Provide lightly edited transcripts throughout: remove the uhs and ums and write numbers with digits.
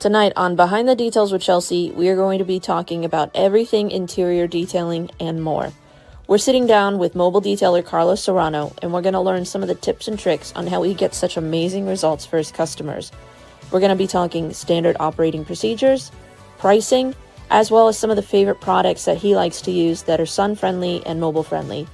Tonight on Behind the Details with Chelsea, we are going to be talking about everything interior detailing and more. We're sitting down with mobile detailer Carlos Serrano, and we're going to learn some of the tips and tricks on how he gets such amazing results for his customers. We're going to be talking standard operating procedures, pricing, as well as some of the favorite products that he likes to use that are sun-friendly and mobile-friendly.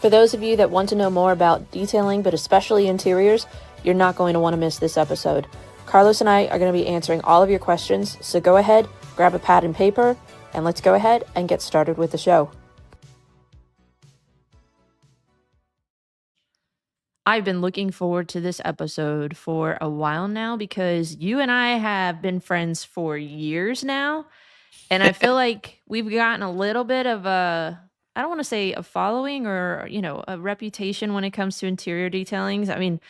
For those of you that want to know more about detailing, but especially interiors, you're not going to want to miss this episode. Carlos and I are going to be answering all of your questions, so go ahead, grab a pad and paper, and let's go ahead and get started with the show. I've been looking forward to this episode for a while now because you and I have been friends for years now, and I feel like we've gotten a little bit of I don't want to say a following or, a reputation when it comes to interior detailings. I mean,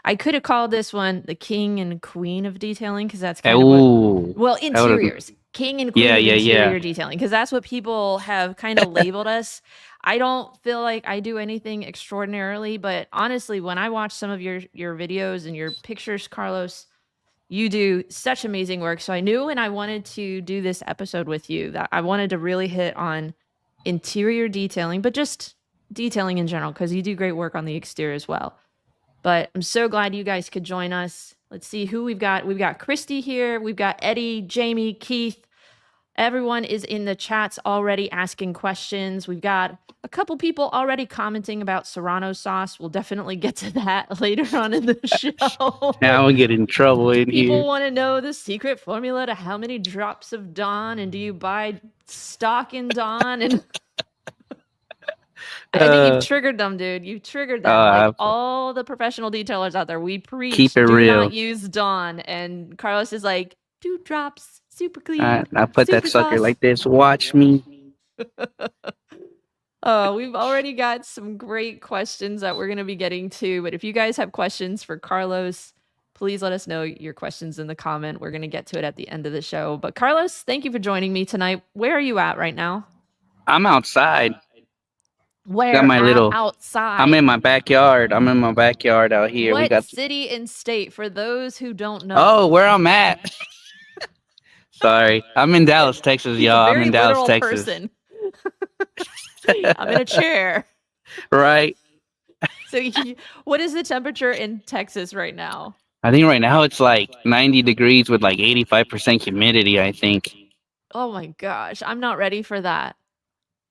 I could have called this one the king and queen of detailing because that's kind of what, interiors, king and queen of interior detailing, because that's what people have kind of labeled us. I don't feel like I do anything extraordinarily, but honestly, when I watch some of your videos and your pictures, Carlos, you do such amazing work. So I knew when I wanted to do this episode with you that I wanted to really hit on interior detailing, but just detailing in general, because you do great work on the exterior as well. But I'm so glad you guys could join us. Let's see who we've got. We've got Christy here. We've got Eddie, Jamie, Keith. Everyone is in the chats already asking questions. We've got a couple people already commenting about Serrano sauce. We'll definitely get to that later on in the show. Now I'm getting in trouble in here. People want to know the secret formula to how many drops of Dawn, and do you buy stock in Dawn? And I think you've triggered them, dude. You've triggered them. Like all the professional detailers out there, we preach, keep it real. Not use Dawn. And Carlos is like, 2 drops, super clean. I put that sucker like this. Watch me. Oh, we've already got some great questions that we're going to be getting to. But if you guys have questions for Carlos, please let us know your questions in the comment. We're going to get to it at the end of the show. But Carlos, thank you for joining me tonight. Where are you at right now? I'm outside. Where? Got my outside. I'm in my backyard. I'm in my backyard out here. What we got city and state for those who don't know? Oh, where I'm at. Sorry, I'm in Dallas, Texas, y'all. I'm in Dallas, Texas. I'm in a chair. Right. So, what is the temperature in Texas right now? I think right now it's like 90 degrees with like 85% humidity, I think. Oh my gosh, I'm not ready for that.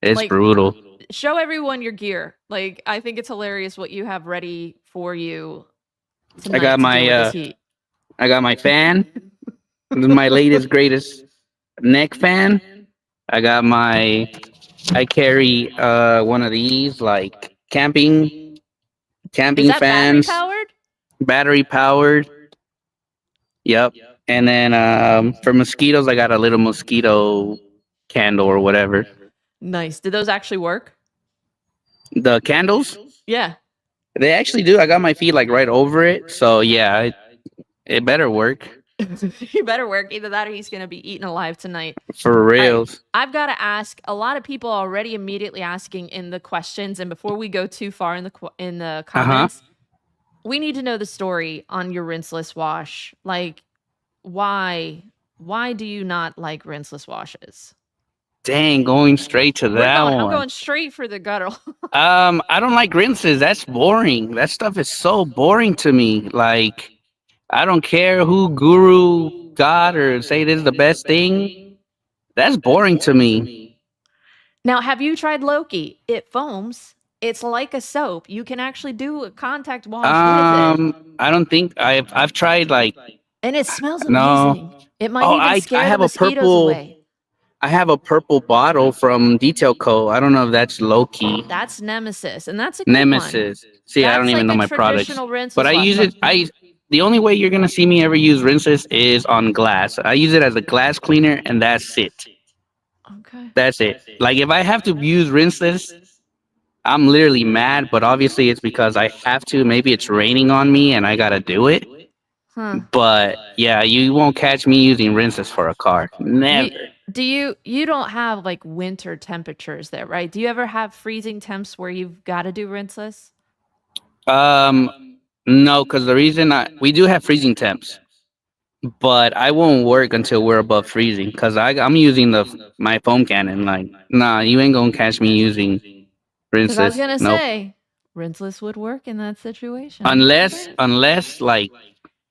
It's brutal. Show everyone your gear. Like, I think it's hilarious what you have ready for you tonight. I got my fan. This is my latest, greatest neck fan. I carry one of these like camping fans. Battery powered. Yep. And then for mosquitoes, I got a little mosquito candle or whatever. Nice. Did those actually work? The candles? Yeah. They actually do. I got my feet like right over it. So yeah, it better work. You better work. Either that or he's going to be eaten alive tonight. For reals. I've got to ask, a lot of people already immediately asking in the questions. And before we go too far in the comments, we need to know the story on your rinseless wash. Like, why do you not like rinseless washes? Dang, going straight to that one. I'm going straight for the guttural. I don't like rinses. That's boring. That stuff is so boring to me. Like, I don't care who guru God or say this is the best thing. That's boring to me. Now, have you tried Loki? It foams. It's like a soap. You can actually do a contact wash with it. I don't think I've tried like. And it smells amazing. It might even scare the mosquitoes away. I have a purple bottle from Detail Co. I don't know if that's Loki. That's Nemesis, and that's a good Nemesis. one. See, I don't even know my products, but I use it. The only way you're gonna see me ever use Rinseless is on glass. I use it as a glass cleaner, and that's it. Okay. That's it. Like if I have to use Rinseless, I'm literally mad. But obviously, it's because I have to. Maybe it's raining on me, and I gotta do it. But yeah, you won't catch me using Rinseless for a car. Never. You don't have like winter temperatures there, right? Do you ever have freezing temps where you've got to do rinseless? No, because the reason we do have freezing temps. but I won't work until we're above freezing because I'm using my foam cannon. Like, nah, you ain't gonna catch me using Because I was rinseless. gonna Nope. say, rinseless would work in that situation. Unless like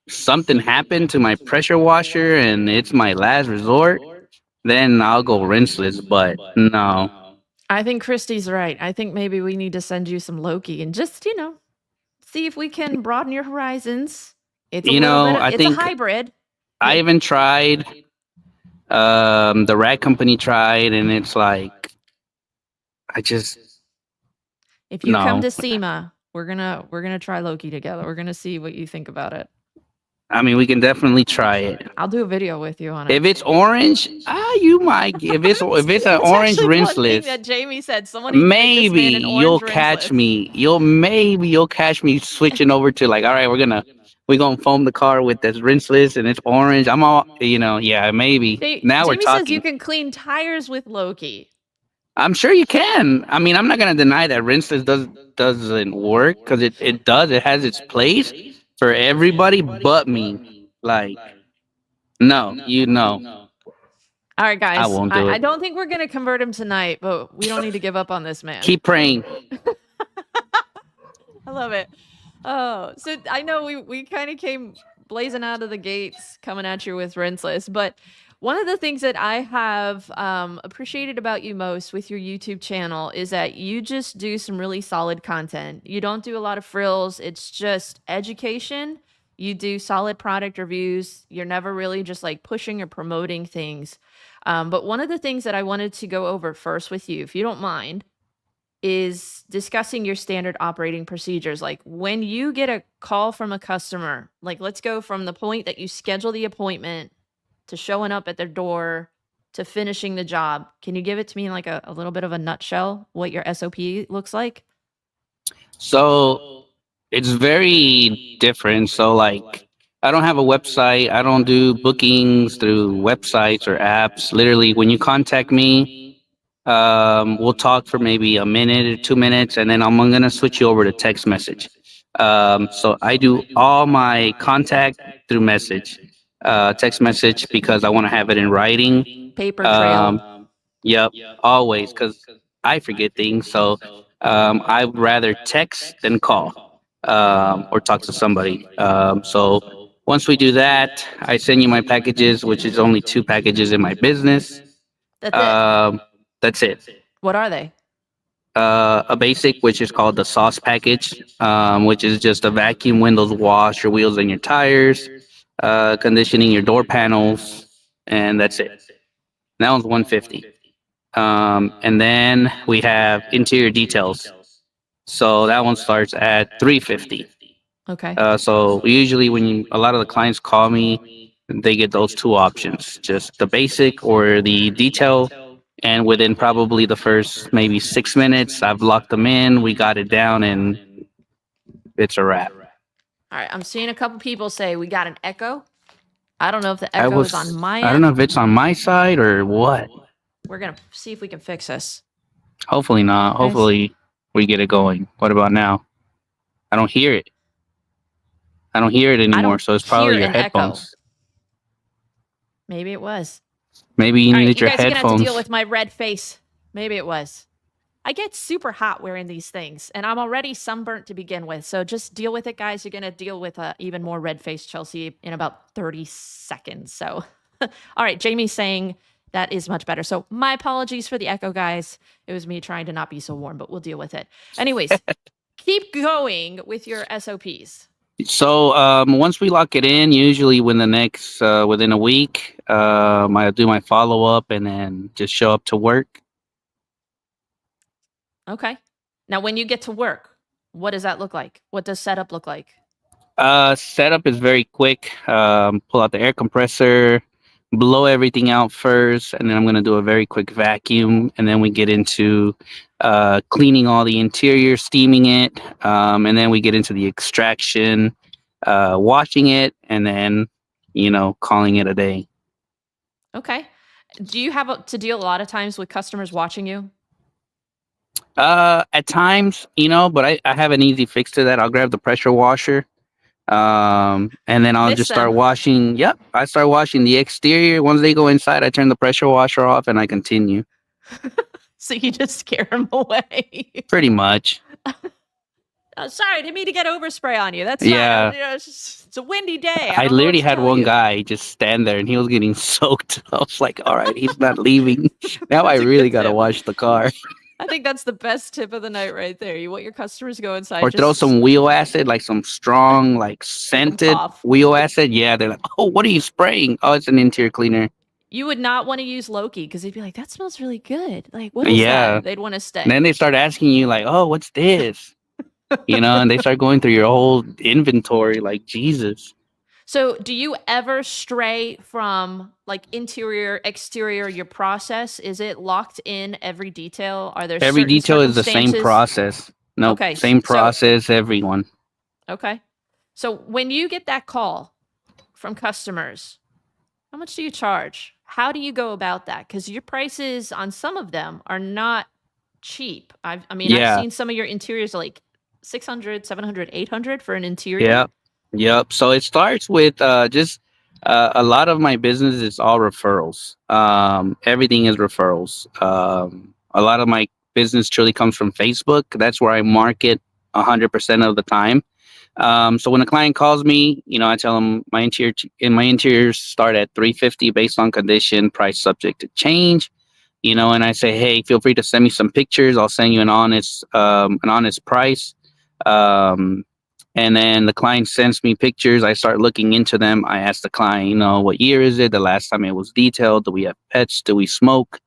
something happened to my pressure washer and it's my last resort, then I'll go rinseless. But no, I think Christy's right. I think maybe we need to send you some Loki and just, see if we can broaden your horizons. It's a little bit, I it's a think hybrid. I even tried. The rat company tried, and it's like I just If you come no. to SEMA, we're gonna try Loki together. We're gonna see what you think about it. I mean, we can definitely try it. I'll do a video with you on it. If it's orange, you might. If it's an That's orange actually one thing rinseless, that Jamie said. Someone needs to make this maybe man an orange you'll catch rinseless. me. You'll catch me switching over to like, all right, we're gonna foam the car with this rinseless and it's orange. I'm all, yeah, maybe. Now we're Jamie says you talking. can clean tires with Loki. I'm sure you can. I mean, I'm not gonna deny that rinseless doesn't work because it does. It has its place for everybody but me. Like, no, All right, I guys. won't do I it. don't think we're gonna convert him tonight, but we don't need to give up on this man. Keep praying. I love it. Oh, so I know we kind of came blazing out of the gates coming at you with rinseless, but one of the things that I have appreciated about you most with your YouTube channel is that you just do some really solid content. You don't do a lot of frills. It's just education. You do solid product reviews. You're never really just like pushing or promoting things. But one of the things that I wanted to go over first with you, if you don't mind, is discussing your standard operating procedures. Like when you get a call from a customer, like let's go from the point that you schedule the appointment to showing up at their door to finishing the job. Can you give it to me in like a little bit of a nutshell what your SOP looks like? So it's very different. So like, I don't have a website. I don't do bookings through websites or apps. Literally, when you contact me, we'll talk for maybe a minute or 2 minutes, and then I'm gonna switch you over to text message. So I do all my contact through message, text message, because I want to have it in writing. Paper trail. Um, yep, always, because I forget things. So I'd rather text than call, or talk to somebody. So once we do that, I send you my packages, which is only 2 packages in my business. That's it. Um, that's it. What are they? A basic, which is called the sauce package, which is just a vacuum, windows wash, your wheels and your tires, conditioning your door panels, and that's it. That one's 150. And then we have interior details. So that one starts at 350. Okay. So usually a lot of the clients call me, they get those two options, just the basic or the detail. And within probably the first maybe 6 minutes, I've locked them in. We got it down, and it's a wrap. All right. I'm seeing a couple people say we got an echo. I don't know if the echo is on my I don't know end. if it's on my side or what. We're going to see if we can fix this. Hopefully not. Hopefully we get it going. What about now? I don't hear it. I don't hear it anymore, so it's probably your headphones. Echo. Maybe it was. Maybe you needed your you guys are headphones. gonna have to deal with my red face. Maybe it was. I get super hot wearing these things, and I'm already sunburnt to begin with. So just deal with it, guys. You're gonna deal with even more red face Chelsea in about 30 seconds. So, all right, Jamie's saying that is much better. So my apologies for the echo, guys. It was me trying to not be so warm, but we'll deal with it. Anyways, keep going with your SOPs. So once we lock it in, usually within a week, I do my follow up and then just show up to work. Okay. Now, when you get to work, what does that look like? What does setup look like? Setup is very quick. Pull out the air compressor, blow everything out first, and then I'm gonna do a very quick vacuum, and then we get into cleaning all the interior, steaming it, and then we get into the extraction, washing it, and then calling it a day. Okay. Do you have to deal a lot of times with customers watching you? At times, but I have an easy fix to that. I'll grab the pressure washer. And then I'll Miss just start them. washing. Yep, I start washing the exterior. Once they go inside, I turn the pressure washer off and I continue. So you just scare them away. Pretty much. Oh, sorry, I didn't mean to get overspray on you. That's Yeah. fine. It's a windy day. I I don't know what literally to had tell one you. guy just stand there and he was getting soaked. I was like, all right, he's not leaving. Now I That's a really good got to tip. wash the car. I think that's the best tip of the night right there. You want your customers to go inside, Or throw just some wheel acid, like some strong, like make them scented cough. wheel acid. Yeah, they're like, oh, what are you spraying? Oh, it's an interior cleaner. You would not want to use Loki because they'd be like, that smells really good. Like, what is Yeah. that? They'd want to And stay. then they start asking you, like, oh, what's this? And they start going through your whole inventory, like, Jesus. So, do you ever stray from like interior, exterior, your process? Is it locked in every detail? Are there Every certain detail is the same circumstances? process. Nope, Okay, same so process, everyone. okay. So, when you get that call from customers, how much do you charge? How do you go about that? Because your prices on some of them are not cheap. I've Yeah, seen some of your interiors like 600, 700, 800 for an interior. yeah, yep. So it starts with just a lot of my business is all referrals. Everything is referrals. A lot of my business truly comes from Facebook. That's where I market 100% of the time. So when a client calls me, I tell them my interiors start at 350 based on condition, price subject to change. And I say, hey, feel free to send me some pictures. I'll send you an honest price. Um, and then the client sends me pictures. I start looking into them. I ask the client, what year is it? The last time it was detailed? Do we have pets? Do we smoke?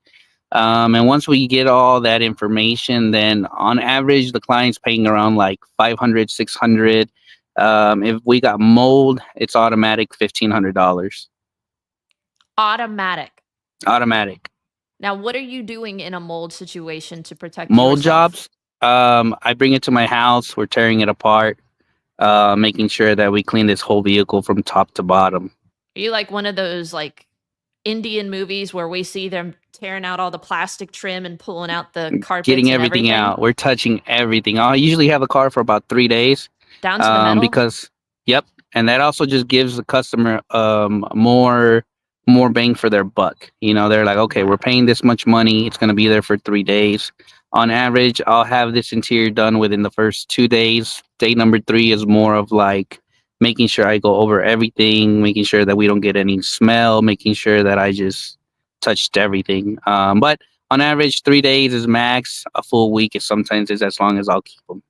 And once we get all that information, then on average, the client's paying around like 500, 600. If we got mold, it's automatic $1,500. Automatic. Automatic. Now, what are you doing in a mold situation to protect Mold yourself? jobs. I bring it to my house. We're tearing it apart, making sure that we clean this whole vehicle from top to bottom. Are you like one of those like Indian movies where we see them tearing out all the plastic trim and pulling out the carpets Getting and everything everything out. We're touching everything. I usually have a car for about 3 days. down to the metal? Because yep, and that also just gives the customer more bang for their buck. They're like, okay, we're Wow. paying this much money. It's going to be there for 3 days. On average, I'll have this interior done within the first 2 days. Day number 3 is more of like making sure I go over everything, making sure that we don't get any smell, making sure that I just touched everything. But on average, 3 days is max. A full week is sometimes is as long as I'll keep them.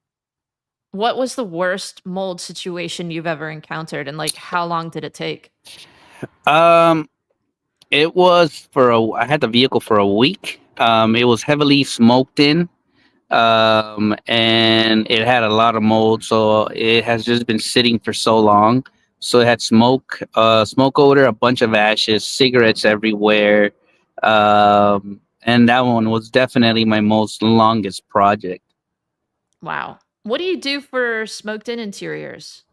What was the worst mold situation you've ever encountered and like how long did it take? Um, it was I had the vehicle for a week. It was heavily smoked in, and it had a lot of mold, so it has just been sitting for so long. So it had smoke odor, a bunch of ashes, cigarettes everywhere, and that one was definitely my most longest project. Wow. What do you do for smoked in interiors?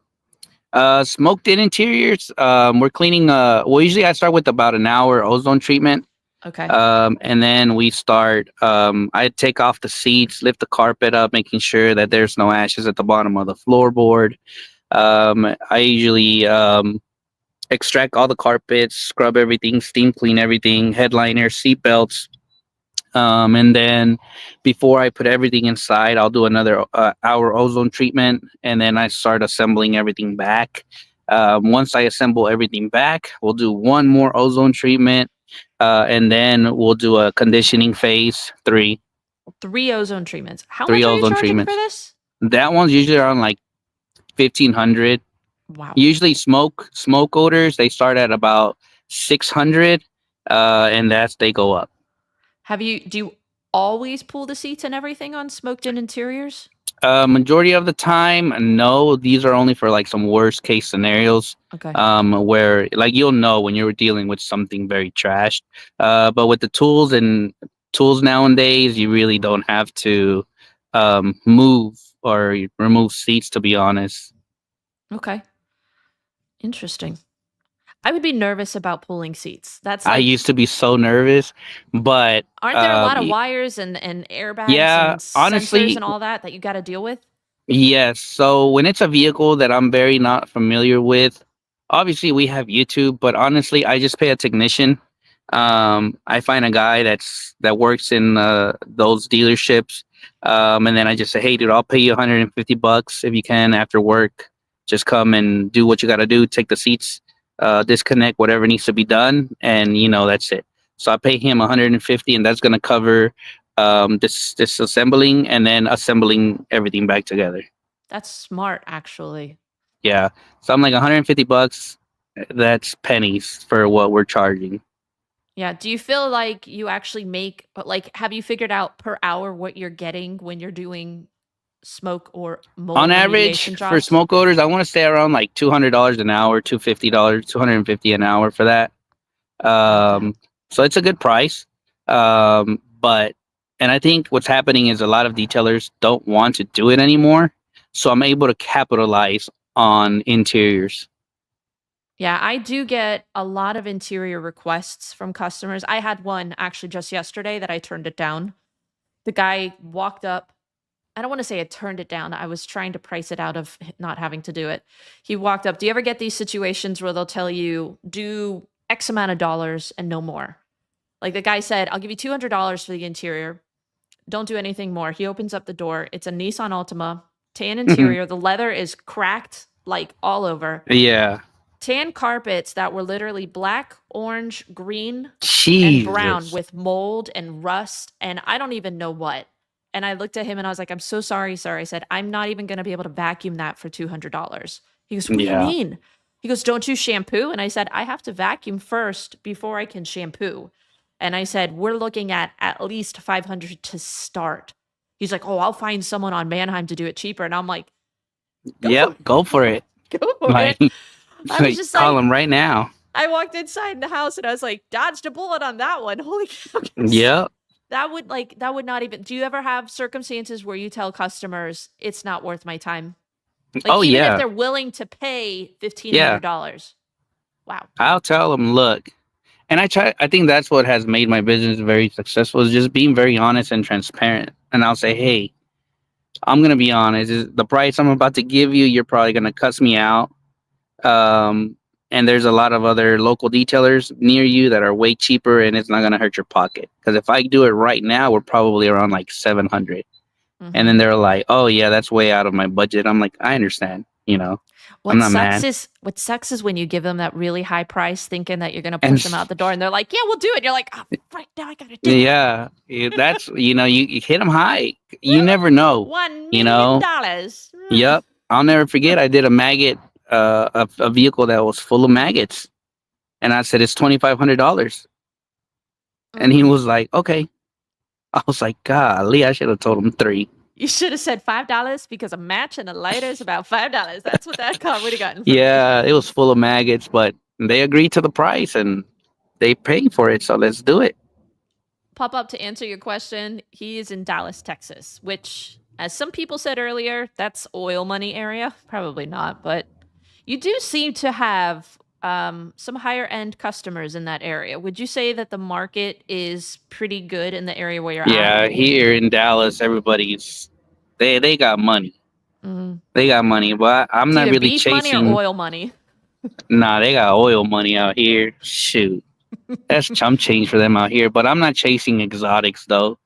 Smoked in interiors. We're cleaning. Well, usually I start with about an hour ozone treatment. Okay. And then we start. I take off the seats, lift the carpet up, making sure that there's no ashes at the bottom of the floorboard. I usually extract all the carpets, scrub everything, steam clean everything, headliner, seat belts. And then before I put everything inside, I'll do another hour ozone treatment, and then I start assembling everything back. Once I assemble everything back, we'll do one more ozone treatment, and then we'll do a conditioning phase three. 3 ozone treatments. How Three much are you ozone charging for treatments. this? That one's usually around like 1,500. Wow. Usually smoke odors they start at about 600, and they go up. Do you always pull the seats and everything on smoked in interiors? Majority of the time, no. These are only for like some worst case scenarios. Okay. Where like you'll know when you're dealing with something very trashed. But with the tools nowadays, you really don't have to move or remove seats. To be honest, Okay. Interesting. I would be nervous about pulling seats. That's I like, used to be so nervous, but aren't there a lot of wires and airbags yeah, and sensors honestly, and all that you got to deal with? Yes. So when it's a vehicle that I'm very not familiar with, obviously we have YouTube, but honestly, I just pay a technician. I find a guy that works in those dealerships, and then I just say, "Hey, dude, I'll pay you $150 if you can after work. Just come and do what you got to do. Take the seats, disconnect whatever needs to be done, and that's it." So I pay him 150, and that's gonna cover this assembling and then assembling everything back together. That's smart, actually. Yeah. So I'm like $150. That's pennies for what we're charging. Yeah. Do you feel like you actually make, like, have you figured out per hour what you're getting when you're doing smoke or On mold average, remediation for jobs? smoke odors, I want to stay around like $200 an hour, $250, 250 an hour for that. Okay. So it's a good price. But and I think what's happening is a lot of detailers don't want to do it anymore. So I'm able to capitalize on interiors. Yeah, I do get a lot of interior requests from customers. I had one actually just yesterday that I turned it down. The guy walked up. I don't want to say I turned it down. I was trying to price it out of not having to do it. He walked up. Do you ever get these situations where they'll tell you, do X amount of dollars and no more? Like the guy said, I'll give you $200 for the interior. Don't do anything more. He opens up the door. It's a Nissan Altima, tan interior. The leather is cracked like all over. Yeah. Tan carpets that were literally black, orange, green, and brown Jesus. with mold and rust and I don't even know what. And I looked at him and I was like, I'm so sorry, sir. I said, I'm not even going to be able to vacuum that for $200. He goes, what do you Yeah. mean? He goes, don't you shampoo? And I said, I have to vacuum first before I can shampoo. And I said, we're looking at least 500 to start. He's like, oh, I'll find someone on Manheim to do it cheaper. And I'm like, go for Yep. Go for it. it. Go for Like, it. I was just call like, him right now. I walked inside the house and I was like, dodged a bullet on that one. Holy cow. Yep. That would not even, do you ever have circumstances where you tell customers it's not worth my time? Like Oh even if yeah. they're willing to pay Yeah. $1,500. Wow. I'll tell them, look, and I think that's what has made my business very successful is just being very honest and transparent. And I'll say, hey, I'm gonna be honest. Is the price I'm about to give you, you're probably gonna cuss me out. Um, and there's a lot of other local detailers near you that are way cheaper, and it's not gonna hurt your pocket. Because if I do it right now, we're probably around like 700. And Mm-hmm. then they're like, "Oh yeah, that's way out of my budget." I'm like, "I understand. I'm not mad." What sucks is when you give them that really high price thinking that you're gonna And push them out the door and they're like, yeah, we'll do it. And you're like, oh, right now I gotta do it. yeah, that's you hit them high. You never know. $1 You million. know. Yep. I'll never forget. I did a maggot, a vehicle that was full of maggots, and I said it's $2,500, and he was like, "Okay." I was like, "Golly, I should have told him three." You should have said $5 because a match and a lighter is about $5. That's what that car would have gotten for me. Yeah, it was full of maggots, but they agreed to the price and they paid for it. So let's do it. Pop up to answer your question. He is in Dallas, Texas, which, as some people said earlier, that's oil money area. Probably not, but you do seem to have some higher end customers in that area. Would you say that the market is pretty good in the area where you're at? Yeah, here in Dallas, everybody's they got money. Mm. They got money, but I'm It's not either really beef money or chasing. oil money. Nah, they got oil money out here. Shoot, that's chump change for them out here. But I'm not chasing exotics though.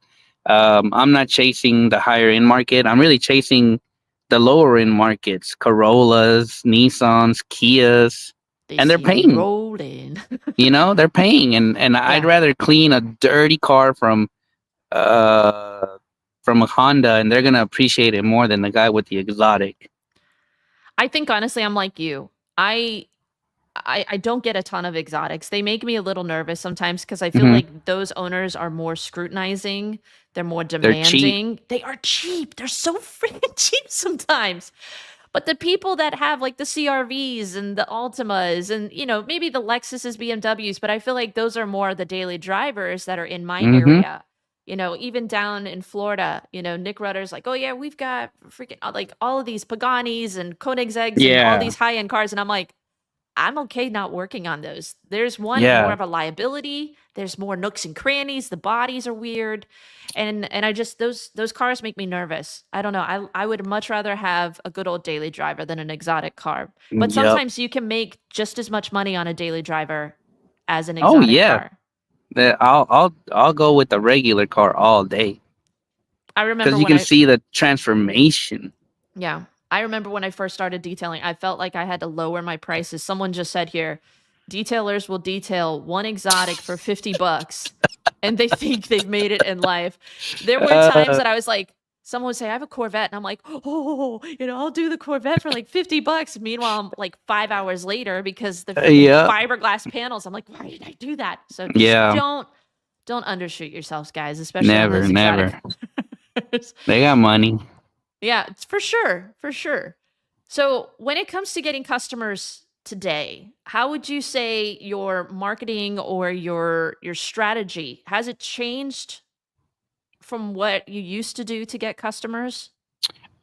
I'm not chasing the higher end market. I'm really chasing the lower end markets: Corollas, Nissans, Kias, They and they're see you paying. rolling. They're paying, and I'd Yeah. rather clean a dirty car uh from a Honda, and they're gonna appreciate it more than the guy with the exotic. I think honestly, I'm like you. I I don't get a ton of exotics. They make me a little nervous sometimes because I feel Hmm. like those owners are more scrutinizing. They're more They're cheap. demanding. They are cheap. They're so freaking cheap sometimes. But the people that have like the CRVs and the Altimas and maybe the Lexuses, BMWs, but I feel like those are more the daily drivers that are in my Hmm. area. Even down in Florida, Nick Rudder's like, oh yeah, we've got freaking like all of these Paganis and Koenigsegg's and all Yeah, these high end cars, and I'm like, I'm okay not working on those. There's one more Yeah. of a liability. There's more nooks and crannies. The bodies are weird, and I just those cars make me nervous. I don't know. I would much rather have a good old daily driver than an exotic car. But Yep. sometimes you can make just as much money on a daily driver as an Oh exotic yeah. car. I'll go with the regular car all day I remember because you when can I see the transformation. Yeah. I remember when I first started detailing, I felt like I had to lower my prices. Someone just said here, detailers will detail one exotic for 50 bucks and they think they've made it in life. There were times Uh, that I was like, someone would say, I have a Corvette. And I'm like, oh, I'll do the Corvette for like 50 bucks. Meanwhile, I'm like 5 hours later because the freaking yeah. fiberglass panels, I'm like, why did I do that? So just Yeah. don't undershoot yourselves, guys, especially on Never, those exotic never. cars. They got money. Yeah, it's for sure, for sure. So, when it comes to getting customers today, how would you say your marketing or your strategy has it changed from what you used to do to get customers?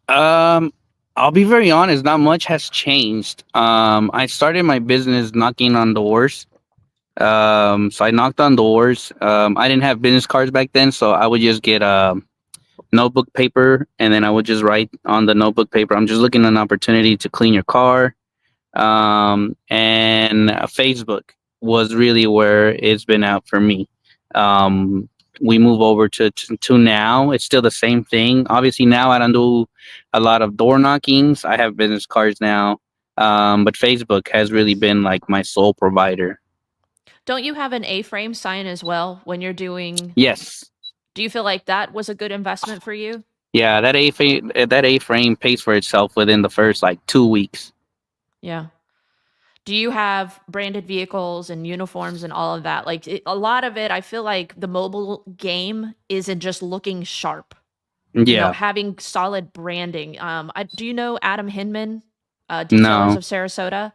Um, I'll be very honest. Not much has changed. I started my business knocking on doors. So I knocked on doors. I didn't have business cards back then, so I would just get notebook paper, and then I would just write on the notebook paper, I'm just looking at an opportunity to clean your car. And Facebook was really where it's been out for me. Um, we move over to now. It's still the same thing. Obviously, now I don't do a lot of door knockings. I have business cards now. But Facebook has really been like my sole provider. Don't you have an A-frame sign as well when you're doing Yes. do you feel like that was a good investment for you? Yeah, that A frame pays for itself within the first like 2 weeks. Yeah. Do you have branded vehicles and uniforms and all of that? Like a lot of it, I feel like the mobile game isn't just looking sharp. Yeah. Having solid branding. Do you know Adam Hinman, Detailers No, of Sarasota?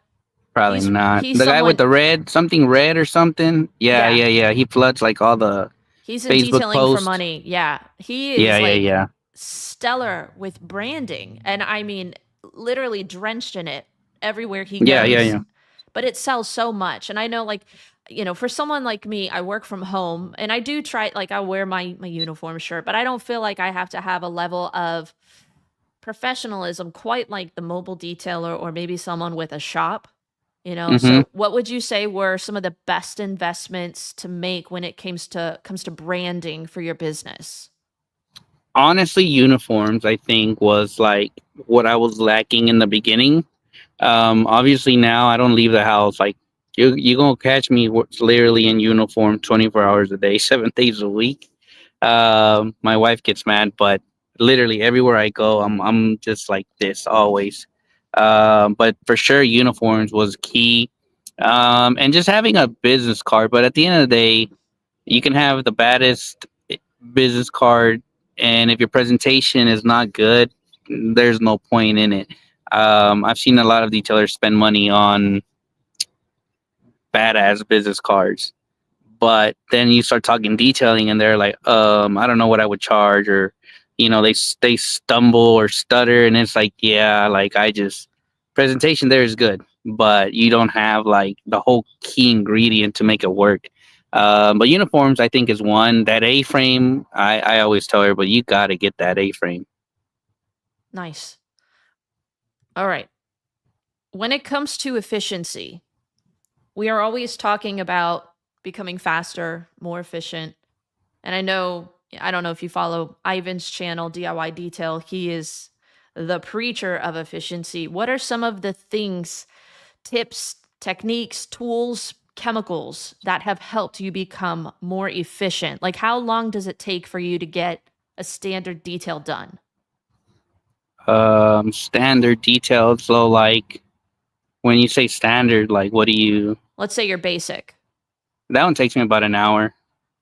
probably He's not. he's The guy with someone, the red, something red or something. Yeah, yeah. yeah, yeah. He floods like all the He's in Facebook detailing for posts. money. Yeah. He Yeah, is yeah, like yeah. stellar with branding. And I mean, literally drenched in it everywhere he Yeah, yeah, goes. yeah. But it sells so much. And I know, like, for someone like me, I work from home and I do try, like, I wear my uniform shirt, but I don't feel like I have to have a level of professionalism quite like the mobile detailer or maybe someone with a shop. Hmm. So what would you say were some of the best investments to make when it comes to branding for your business? Honestly, uniforms I think was like what I was lacking in the beginning. Obviously now I don't leave the house. Like you gonna catch me literally in uniform 24 hours a day, 7 days a week. My wife gets mad, but literally everywhere I go, I'm just like this always. But for sure, uniforms was key. And just having a business card. But at the end of the day, you can have the baddest business card, and if your presentation is not good, there's no point in it. I've seen a lot of detailers spend money on badass business cards, but then you start talking detailing, and they're like, I don't know what I would charge, or they stumble or stutter, and it's like, yeah, like I just presentation there is good, but you don't have like the whole key ingredient to make it work. But uniforms, I think, is one. That A frame, I always tell everybody, you got to get that A frame. Nice. All right. When it comes to efficiency, we are always talking about becoming faster, more efficient. And I don't know if you follow Ivan's channel, DIY Detail. He is the preacher of efficiency. What are some of the things, tips, techniques, tools, chemicals that have helped you become more efficient? Like, how long does it take for you to get a standard detail done? Standard details. So, like, when you say standard, like, what do you? Let's say you're basic. That one takes me about an hour.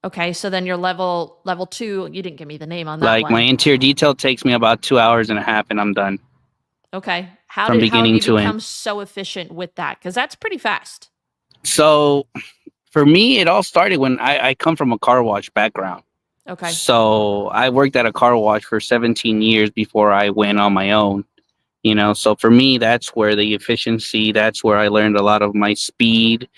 Okay, so then your level 2, you didn't give me the name on that Like my one. interior detail takes me about 2 hours and a half, and I'm done Okay. from How have beginning you to end. become so efficient with that? Cuz that's pretty fast. So for me, it all started when I come from a car wash background. Okay. So I worked at a car wash for 17 years before I went on my own. So for me, that's where the efficiency, that's where I learned a lot of my speed.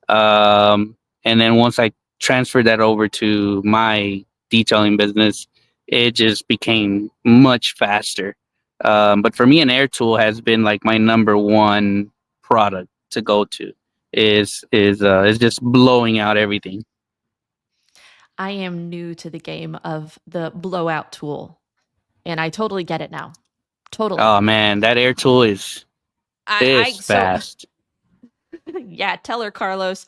And then once I transferred that over to my detailing business, it just became much faster. But for me, an air tool has been like my number one product to go to. Is just blowing out everything. I am new to the game of the blowout tool, and I totally get it now. Totally. Oh man, that air tool is I so fast. yeah, tell her, Carlos.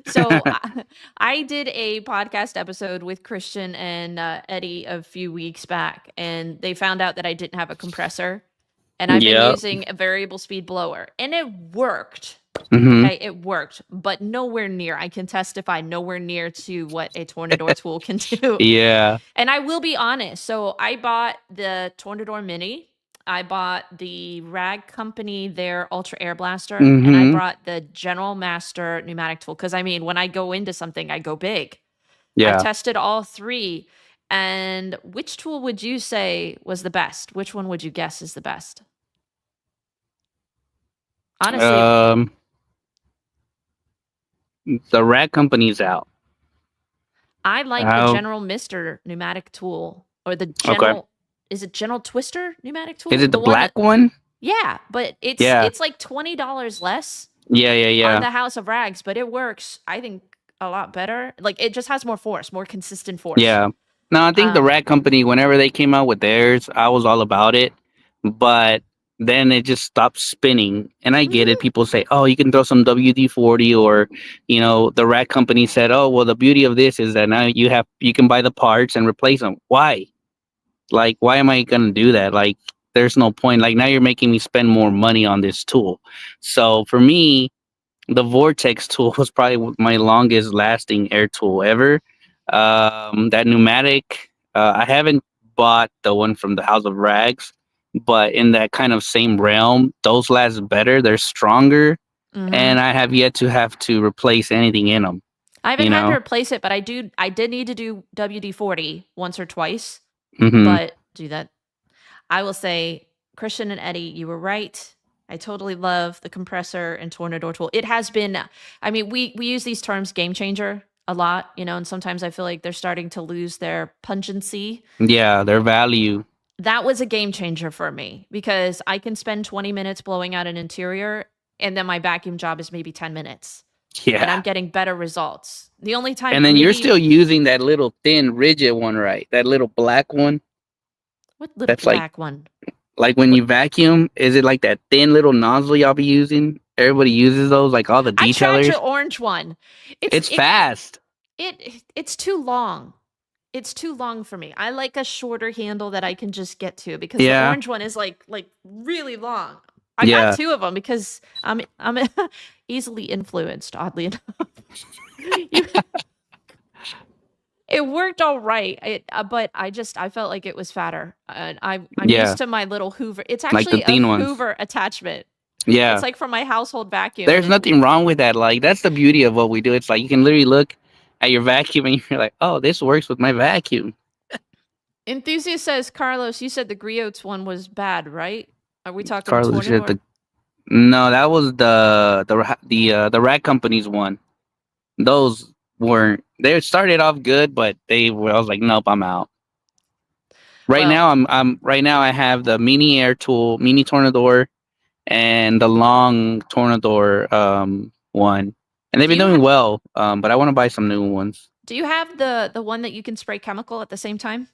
so I did a podcast episode with Christian and Eddie a few weeks back, and they found out that I didn't have a compressor, and I've been Yep. using a variable speed blower, and it worked. Hmm. Okay, it worked, but nowhere near. I can testify nowhere near to what a Tornador tool can do. Yeah. And I will be honest. So I bought the Tornador Mini. I bought the Rag Company their Ultra Air Blaster, and I Hmm. brought the General Master pneumatic tool because I mean, when I go into something, I go big. I've Yeah. tested all three. And which tool would you say was the best? Which one would you guess is the best? Honestly, Um, the rat company's out. I like the How? General Mister pneumatic tool or the Okay. General, is it General Twister pneumatic Is tool? it the The one black that, one? yeah, but it's Yeah. it's like $20 less Yeah. Yeah. on Yeah. the House of Rags, but it works, I think, a lot better. Like it just has more force, more consistent force. Yeah. No, I think the Um, rat company, whenever they came out with theirs, I was all about it. But then it just stopped spinning. And I get it. mhm, People say, oh, you can throw some WD-40, or, the rat company said, oh, well, the beauty of this is that now you can buy the parts and replace them. Why? Like, why am I going to do that? Like, there's no point. Like, now you're making me spend more money on this tool. So for me, the Vortex tool was probably my longest lasting air tool ever. That pneumatic, I haven't bought the one from the House of Rags, but in that kind of same realm, those last better. They're stronger, and mhm. I have yet to have to replace anything in them. I haven't You had to know. replace it, but I did need to do WD-40 once or twice, Hmm. but do that. I will say, Christian and Eddie, you were right. I totally love the compressor and Tornador tool. It has been, I mean, we use these terms game changer a lot, and sometimes I feel like they're starting to lose their pungency. Yeah, their value. That was a game changer for me because I can spend 20 minutes blowing out an interior, and then my vacuum job is maybe 10 minutes, and I'm Yeah. getting better results. The only time And then you're maybe, still using that little thin, rigid one, right? That little black one. what little That's like black one? when What? you vacuum, is it like that thin little nozzle y'all be using? Everybody uses those, like all the I tried your detailers. orange one. It's It's it fast. it's too long. It's too long for me. I like a shorter handle that I can just get to because the Yeah. orange one is like really long. I got Yeah. two of them because I'm easily influenced, oddly enough. You, it worked all right. But I felt like it was fatter. And I'm Yeah. used to my little Hoover. It's Like the actually a thin ones. Hoover attachment. It's Yeah. like for my household vacuum, There's and nothing wrong with that. Like, that's the beauty of what we do. It's like you can literally look at your vacuum and you're like, oh, this works with my vacuum. Enthusiast says, Carlos, you said the Griots one was bad, right? Are we talking Carlos said Tornador? the no, that was the rat company's one. Those weren't. They started off good, but they were. I was like, nope, I'm out. Right Well, now, right now I have the mini air tool, mini Tornador, and the long Tornador one, and they've do been you doing well. But I want to buy some new ones. do you have the one that you can spray chemical at the same time?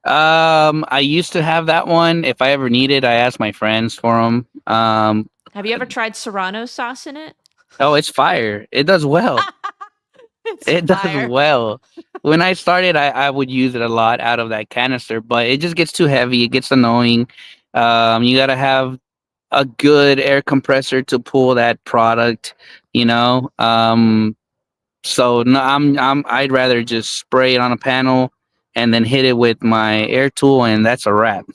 I used to have that one. If I ever needed, I asked my friends for them. Have you ever tried Serrano sauce in it? Oh, it's fire. It does well. It's It does fire. well. When I started, I would use it a lot out of that canister, but it just gets too heavy. It gets annoying. You got to have a good air compressor to pull that product, you know. So no, I'd rather just spray it on a panel and then hit it with my air tool, and that's a wrap.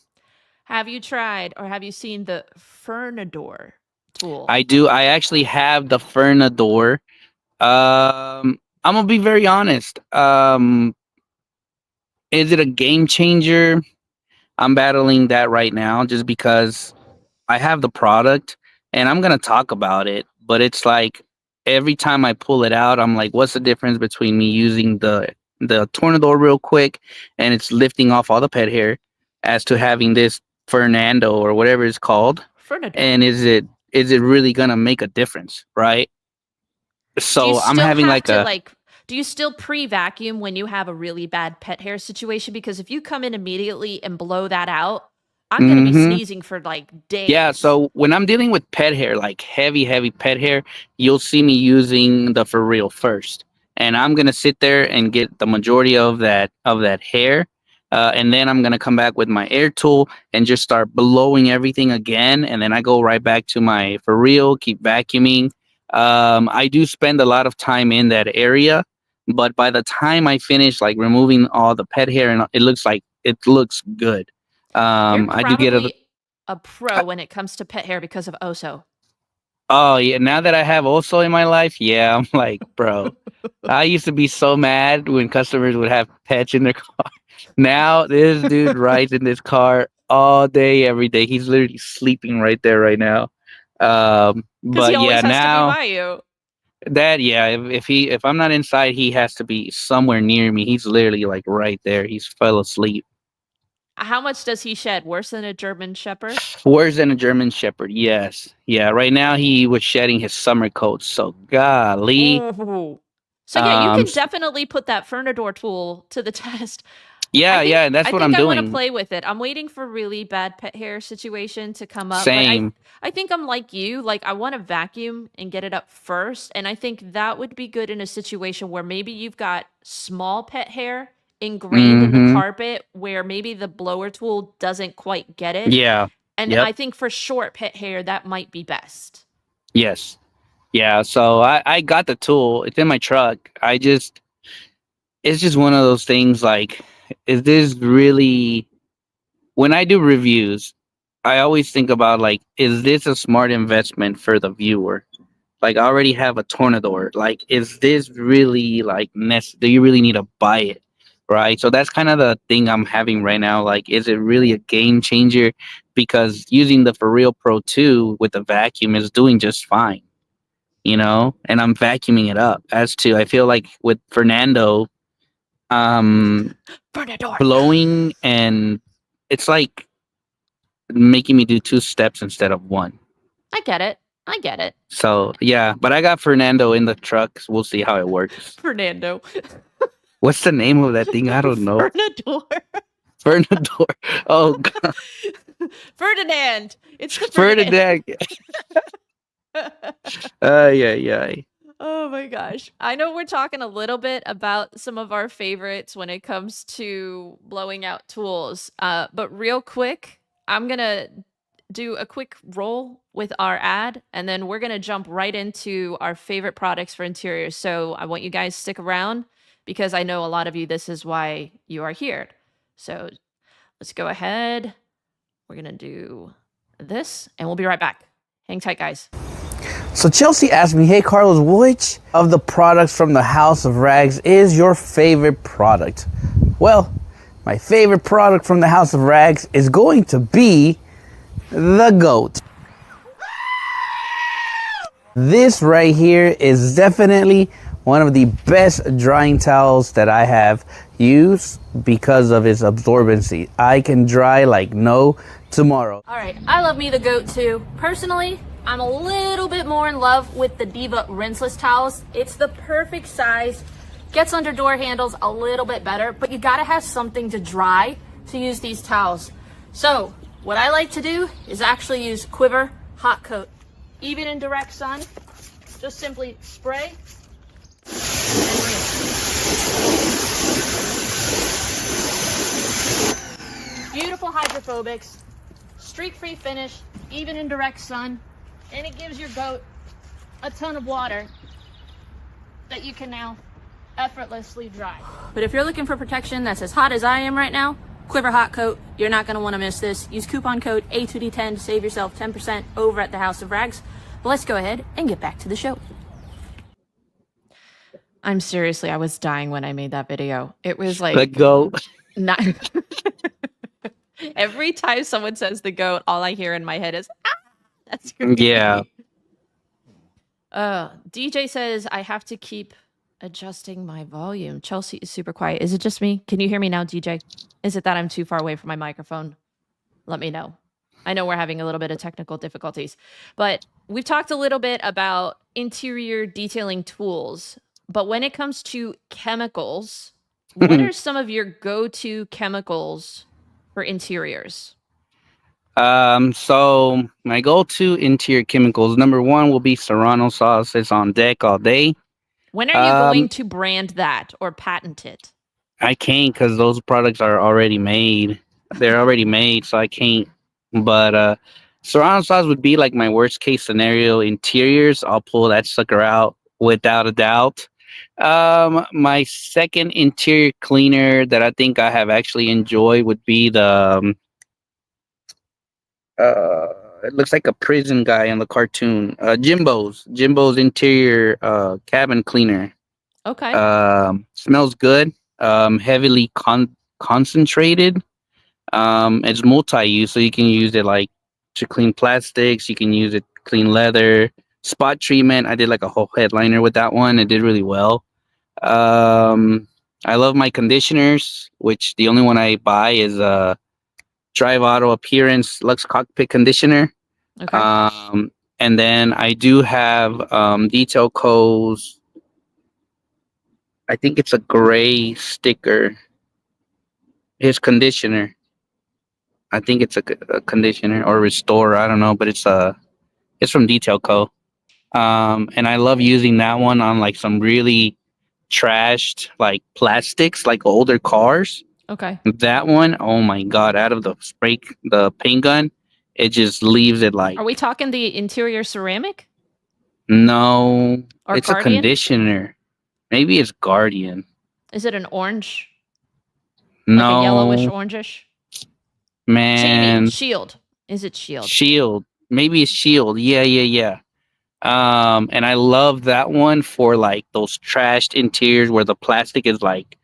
Have you tried or have you seen the Fernador tool? I do. I actually have the Fernador. I'm gonna be very honest. Is it a game changer? I'm battling that right now just because I have the product and I'm gonna talk about it, but it's like every time I pull it out, I'm like, what's the difference between me using the Tornador real quick and it's lifting off all the pet hair as to having this Fernando or whatever it's called? Fernador. And is it really gonna make a difference, right? Do you So I'm still having have like to a like do you still pre-vacuum when you have a really bad pet hair situation? Because if you come in immediately and blow that out, I'm gonna be mm-hmm. sneezing for like Yeah, days. so when I'm dealing with pet hair, like heavy, heavy pet hair, you'll see me using the For Real first. And I'm gonna sit there and get the majority of that hair. And then I'm gonna come back with my air tool and just start blowing everything again. And then I go right back to my For Real, keep vacuuming. I do spend a lot of time in that area, but by the time I finish like removing all the pet hair and it looks good. You're I do get a probably a pro when it comes to pet hair because of Oso. Oh yeah, now that I have Oso in my life, yeah, I'm like, bro. I used to be so mad when customers would have pets in their car. Now this dude rides in this car all day, every day. He's literally sleeping right there right now. Because he But yeah, always has to be now by you. if I'm not inside, he has to be somewhere near me. He's literally like right there. He's fell asleep. How much does he shed? Worse than a German Shepherd? Worse than a German Shepherd. Yes, yeah. Right now he was shedding his summer coat. So golly. Ooh. So yeah, you Um, can definitely put that Fernador tool to the test. I Yeah, think yeah, that's I what think I'm I want to doing. play with it. I'm waiting for really bad pet hair situation to come up, but I Same. I think I'm like you. Like I want to vacuum and get it up first, and I think that would be good in a situation where maybe you've got small pet hair ingrained in the Mm-hmm. carpet where maybe the blower tool doesn't quite get it. Yeah. And Yep. I think for short pet hair that might be best. Yes. Yeah. So I got the tool. It's in my truck. It's just one of those things like, is this really when I do reviews, I always think about like, is this a smart investment for the viewer? Like I already have a Tornador. Like, is this really like do you really need to buy it? Right. So that's kind of the thing I'm having right now. Like, is it really a game changer? Because using the For Real Pro 2 with the vacuum is doing just fine, and I'm vacuuming it up. As to I feel like with Fernando, Fernador. blowing and it's like making me do two steps instead of one. I get it. I get it. So yeah, but I got Fernando in the truck. So we'll see how it works. Fernando. What's the name of that thing? I don't know. Fernador. Fernando. Oh God. Ferdinand. It's the Ferdinand. Yeah. Oh my gosh. I know we're talking a little bit about some of our favorites when it comes to blowing out tools. But real quick, I'm going to do a quick roll with our ad and then we're going to jump right into our favorite products for interiors. So I want you guys to stick around because I know a lot of you, this is why you are here. So let's go ahead. We're going to do this and we'll be right back. Hang tight, guys. So Chelsea asked me, hey Carlos, which of the products from the House of Rags is your favorite product? Well, my favorite product from the House of Rags is going to be the GOAT. This right here is definitely one of the best drying towels that I have used because of its absorbency. I can dry like no tomorrow. All right, I love me the GOAT too. Personally, I'm a little bit more in love with the Diva Rinseless towels. It's the perfect size, gets under door handles a little bit better, but you gotta have something to dry to use these towels. So what I like to do is actually use Quiver Hot Coat. Even in direct sun, just simply spray and rinse. Beautiful hydrophobics, streak-free finish, even in direct sun, and it gives your goat a ton of water that you can now effortlessly dry. But if you're looking for protection that's as hot as I am right now, Quiver Hot Coat, you're not going to want to miss this. Use coupon code A2D10 to save yourself 10% over at the House of Rags. But let's go ahead and get back to the show. I'm seriously, I was dying when I made that video. It was like Let go. not Every time someone says the goat, all I hear in my head is, ah, that's crazy. Yeah. DJ says, I have to keep adjusting my volume. Chelsea is super quiet. Is it just me? Can you hear me now, DJ? Is it that I'm too far away from my microphone? Let me know. I know we're having a little bit of technical difficulties, but we've talked a little bit about interior detailing tools. But when it comes to chemicals, what are some of your go-to chemicals for interiors? So my go-to interior chemicals, number one will be Serrano sauce. It's on deck all day. When are you going to brand that or patent it? I can't because those products are already made. They're already made, so I can't. But Serrano sauce would be like my worst case scenario. Interiors, I'll pull that sucker out without a doubt. My second interior cleaner that I think I have actually enjoyed would be the it looks like a prison guy in the cartoon. Jimbo's interior cabin cleaner. Okay. Smells good. Heavily concentrated. It's multi-use, so you can use it like to clean plastics. You can use it to clean leather. Spot treatment. I did like a whole headliner with that one. It did really well. I love my conditioners, which the only one I buy is Drive Auto Appearance Lux Cockpit Conditioner. Okay. And then I do have Detail Co's. I think it's a gray sticker. His conditioner. I think it's a conditioner or restorer. I don't know, but it's from Detail Co. And I love using that one on like some really trashed like plastics, like older cars. Okay. That one, oh my god! Out of the paint gun, it just leaves it like. Are we talking the interior ceramic? No, or it's Guardian? A conditioner. Maybe it's Guardian. Is it an orange? No, like a yellowish orangish. Man, Jamie, Shield. Is it Shield? Shield. Maybe it's Shield. Yeah. And I love that one for like those trashed interiors where the plastic is like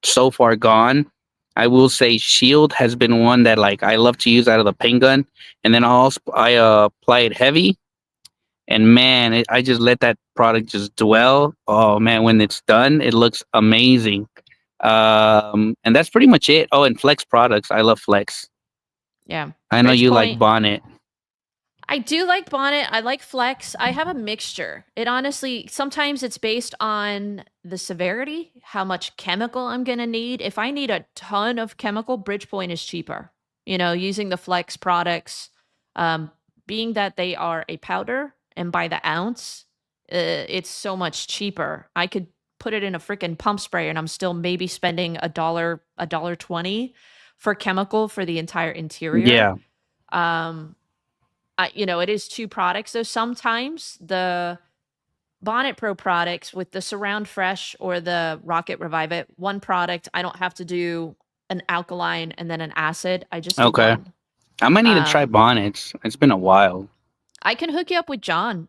so far gone. I will say Shield has been one that like I love to use out of the paint gun, and then I apply it heavy, and man, I just let that product just dwell. Oh man, when it's done, it looks amazing. And that's pretty much it. Oh, and Flex products, I love Flex. Yeah, I know you like Bonnet. I do like Bonnet. I like Flex. I have a mixture. It honestly, sometimes it's based on the severity, how much chemical I'm going to need. If I need a ton of chemical, Bridgepoint is cheaper. You know, using the Flex products, being that they are a powder and by the ounce, it's so much cheaper. I could put it in a freaking pump sprayer and I'm still maybe spending $1.20 for chemical for the entire interior. Yeah. It is two products. So sometimes the Bonnet Pro products with the Surround Fresh or the Rocket Revive It, one product, I don't have to do an alkaline and then an acid. I just do one. I might need to try Bonnets. It's been a while. I can hook you up with John.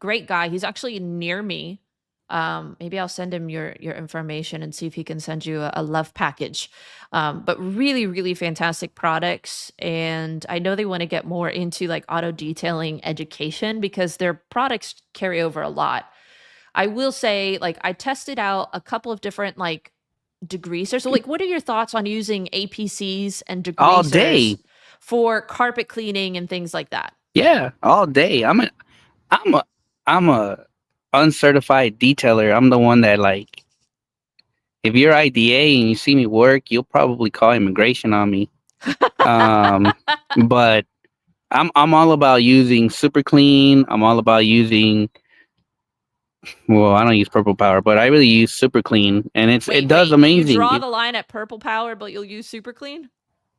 Great guy. He's actually near me. Maybe I'll send him your information and see if he can send you a love package. But really, really fantastic products. And I know they want to get more into like auto detailing education because their products carry over a lot. I will say, like, I tested out a couple of different like degreasers. So, like, what are your thoughts on using APCs and degreasers all day for carpet cleaning and things like that? Yeah, all day. I'm a uncertified detailer. I'm the one that like, if you're IDA and you see me work, you'll probably call immigration on me. But I'm all about using super clean. I'm all about using. Well, I don't use Purple Power, but I really use super clean, and it does amazing. You draw the line at Purple Power, but you'll use super clean.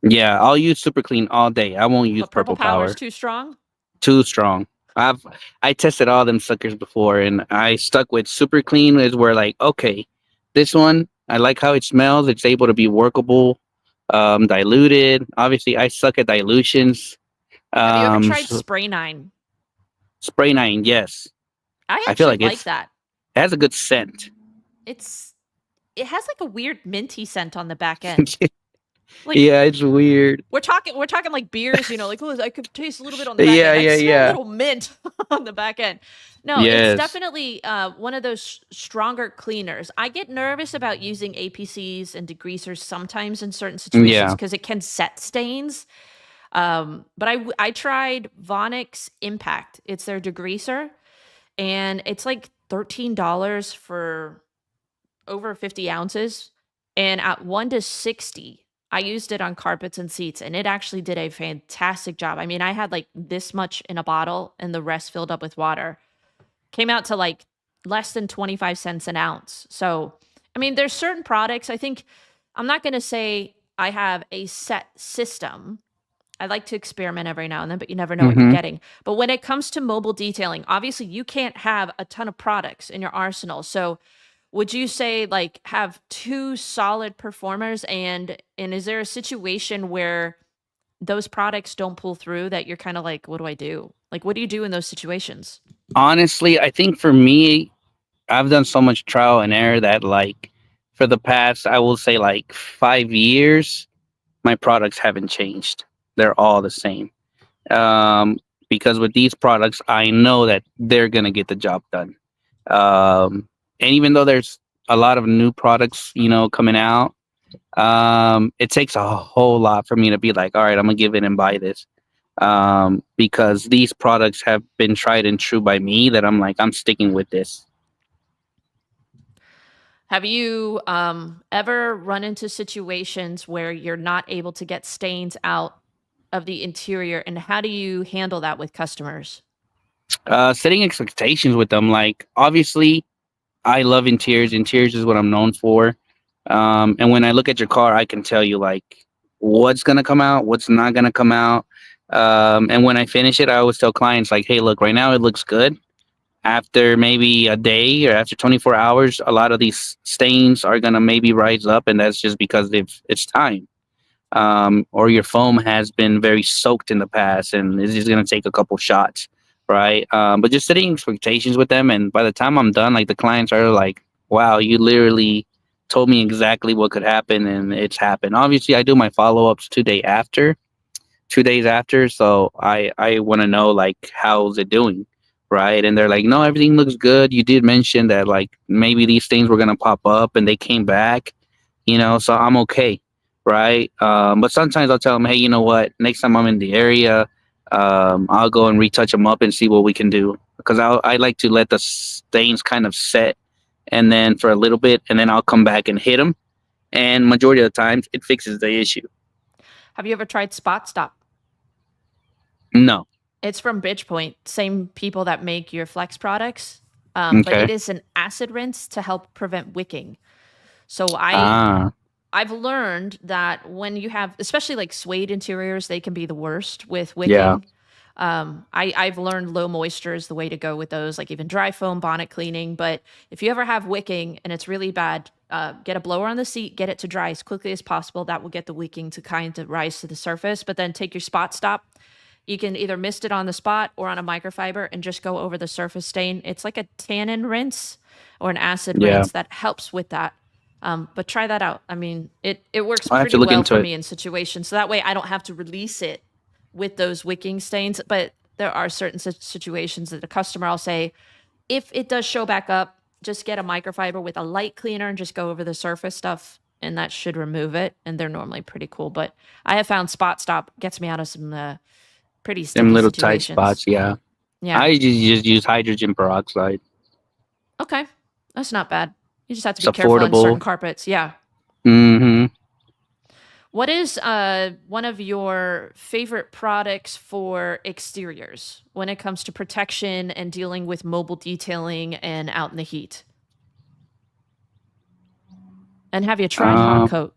Yeah, I'll use super clean all day. I won't use Purple Power. Is too strong. Too strong. I tested all them suckers before, and I stuck with super clean. Is where like, okay, this one I like how it smells. It's able to be workable, diluted. Obviously, I suck at dilutions. Have you ever tried Spray 9? Spray 9, yes. I feel like that. It has a good scent. It has like a weird minty scent on the back end. Like, yeah, it's weird. We're talking like beers, like, oh, I could taste a little bit on the back end. I smell a little mint on the back end. No, it's definitely one of those stronger cleaners. I get nervous about using APCs and degreasers sometimes in certain situations because it can set stains. But I tried Vonix Impact. It's their degreaser, and it's like $13 for over 50 ounces. And at 1 to 60, I used it on carpets and seats, and it actually did a fantastic job. I mean, I had like this much in a bottle and the rest filled up with water. Came out to like less than 25 cents an ounce. So, I mean, there's certain products. I think I'm not going to say I have a set system. I like to experiment every now and then, but you never know what you're getting. But when it comes to mobile detailing, obviously you can't have a ton of products in your arsenal. So would you say like have two solid performers, and is there a situation where those products don't pull through that you're kind of like, what do I do? Like, what do you do in those situations? Honestly, I think for me, I've done so much trial and error that like for the past, I will say like 5 years, my products haven't changed. They're all the same. Because with these products, I know that they're gonna get the job done. And even though there's a lot of new products, coming out, it takes a whole lot for me to be like, all right, I'm gonna give in and buy this. Because these products have been tried and true by me that I'm like, I'm sticking with this. Have you ever run into situations where you're not able to get stains out of the interior, and how do you handle that with customers? Setting expectations with them, like obviously I love interiors. Interiors is what I'm known for. And when I look at your car, I can tell you like what's gonna come out, what's not gonna come out. And when I finish it, I always tell clients like, hey, look, right now it looks good. After maybe a day or after 24 hours, a lot of these stains are gonna maybe rise up, and that's just because it's time. Or your foam has been very soaked in the past, and it's just gonna take a couple shots, right? But just setting expectations with them, and by the time I'm done, like the clients are like, "Wow, you literally told me exactly what could happen, and it's happened." Obviously, I do my follow ups 2 days after, so I want to know like how's it doing, right? And they're like, "No, everything looks good. You did mention that like maybe these things were gonna pop up, and they came back, so I'm okay." Right. But sometimes I'll tell them, hey, you know what? Next time I'm in the area, I'll go and retouch them up and see what we can do. Because I like to let the stains kind of set, and then for a little bit, and then I'll come back and hit them. And majority of the times, it fixes the issue. Have you ever tried Spot Stop? No. It's from Bridgepoint, same people that make your Flex products. But it is an acid rinse to help prevent wicking. So I've learned that when you have, especially like suede interiors, they can be the worst with wicking. Yeah. I've learned low moisture is the way to go with those, like even dry foam, bonnet cleaning. But if you ever have wicking and it's really bad, get a blower on the seat, get it to dry as quickly as possible. That will get the wicking to kind of rise to the surface. But then take your Spot Stop. You can either mist it on the spot or on a microfiber and just go over the surface stain. It's like a tannin rinse or an acid rinse that helps with that. But try that out. I mean, it works pretty well for me in situations. So that way I don't have to release it with those wicking stains. But there are certain situations that the customer, I'll say, if it does show back up, just get a microfiber with a light cleaner and just go over the surface stuff, and that should remove it. And they're normally pretty cool. But I have found Spot Stop gets me out of some pretty sticky them little situations. tight spots, yeah. I just use hydrogen peroxide. Okay, that's not bad. You just have to be careful on certain carpets. Yeah. Mm-hmm. What is one of your favorite products for exteriors when it comes to protection and dealing with mobile detailing and out in the heat? And have you tried Hot Coat?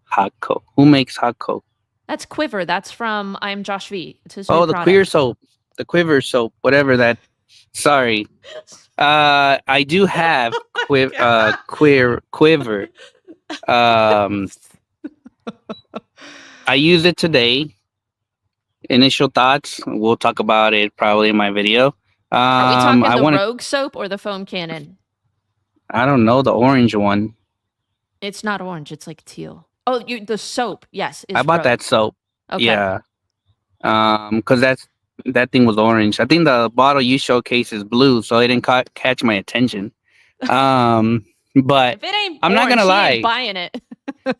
Hot Coat. Who makes Hot Coat? That's Quiver. That's from I'm Josh V. It's his new product. Queer soap. The Quiver soap. Whatever that. Sorry. I do have Quiver. I used it today. Initial thoughts. We'll talk about it probably in my video. Are we talking the Rogue soap or the foam cannon? I don't know, the orange one. It's not orange. It's like teal. Oh, the soap, yes, I is bought rose. that soap. Okay. Yeah. Because that thing was orange. I think the bottle you showcase is blue, so it didn't catch my attention. Um, but If it ain't I'm not orange, gonna she ain't lie. buying it.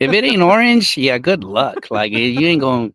If it ain't orange, yeah, good luck. Like you ain't going.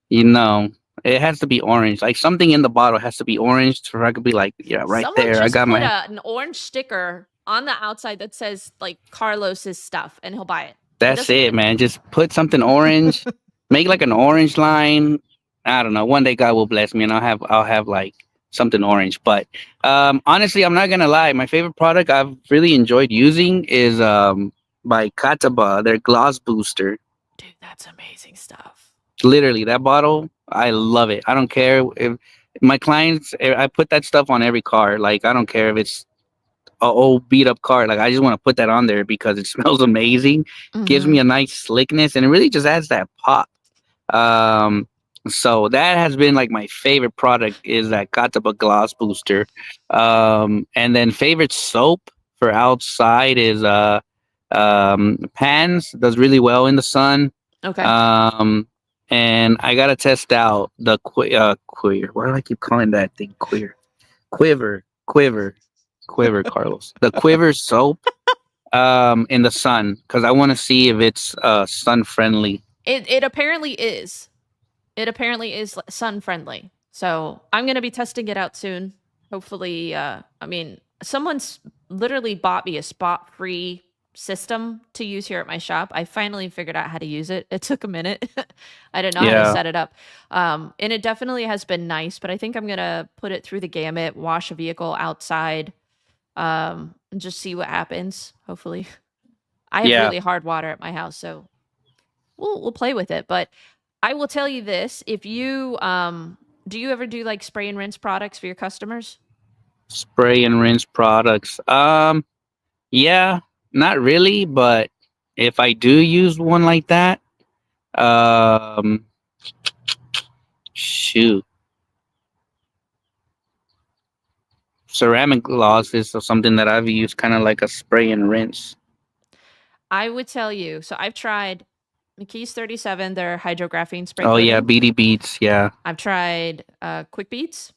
You know, it has to be orange. Like something in the bottle has to be orange, so I could be like, yeah, right Someone there. I just got put my. an orange sticker on the outside that says like Carlos's stuff, and he'll buy it. He That's doesn't it, even. man. Just put something orange. Make like an orange line. I don't know. One day God will bless me, and I'll have like something orange. But honestly, I'm not gonna lie. My favorite product I've really enjoyed using is by Kataba, their gloss booster. Dude, that's amazing stuff. Literally, that bottle, I love it. I don't care if my clients. I put that stuff on every car. Like I don't care if it's a old beat up car. Like I just want to put that on there because it smells amazing, gives Mm-hmm. me a nice slickness, and it really just adds that pop. Um, so that has been like my favorite product is that Kataba Gloss Booster. And then favorite soap for outside is Pans does really well in the sun. Okay. Um, and I gotta test out the queer. Why do I keep calling that thing queer? Quiver, Carlos. The quiver soap in the sun because I want to see if it's sun friendly. It apparently is. It apparently is sun friendly. So I'm gonna be testing it out soon. Hopefully, I mean, someone's literally bought me a spot free system to use here at my shop. I finally figured out how to use it. It took a minute. I didn't know how to Yeah, set it up. And it definitely has been nice, but I think I'm gonna put it through the gamut, wash a vehicle outside, and just see what happens. Hopefully. I have yeah. really hard water at my house, so we'll play with it. But I will tell you this: if you do you ever do like spray and rinse products for your customers? Spray and rinse products. Yeah, not really, but if I do use one like that, um, shoot, ceramic gloss is something that I've used kind of like a spray and rinse. I would tell you. So I've tried McKee's 37, their hydrographene spray Oh yeah, coating. BD beads. Yeah. I've tried Quick Beats.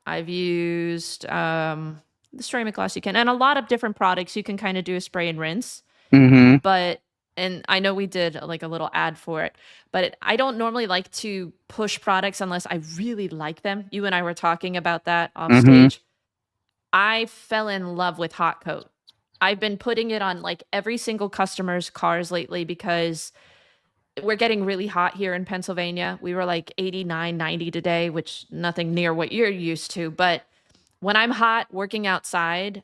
I've used the ceramic gloss you can, and a lot of different products you can kind of do a spray and rinse. Mm-hmm. But and I know we did like a little ad for it, but I don't normally like to push products unless I really like them. You and I were talking about that off Mm-hmm. stage. I fell in love with Hot Coat. I've been putting it on like every single customer's cars lately because we're getting really hot here in Pennsylvania. We were like 89, 90 today, which nothing near what you're used to. But when I'm hot working outside,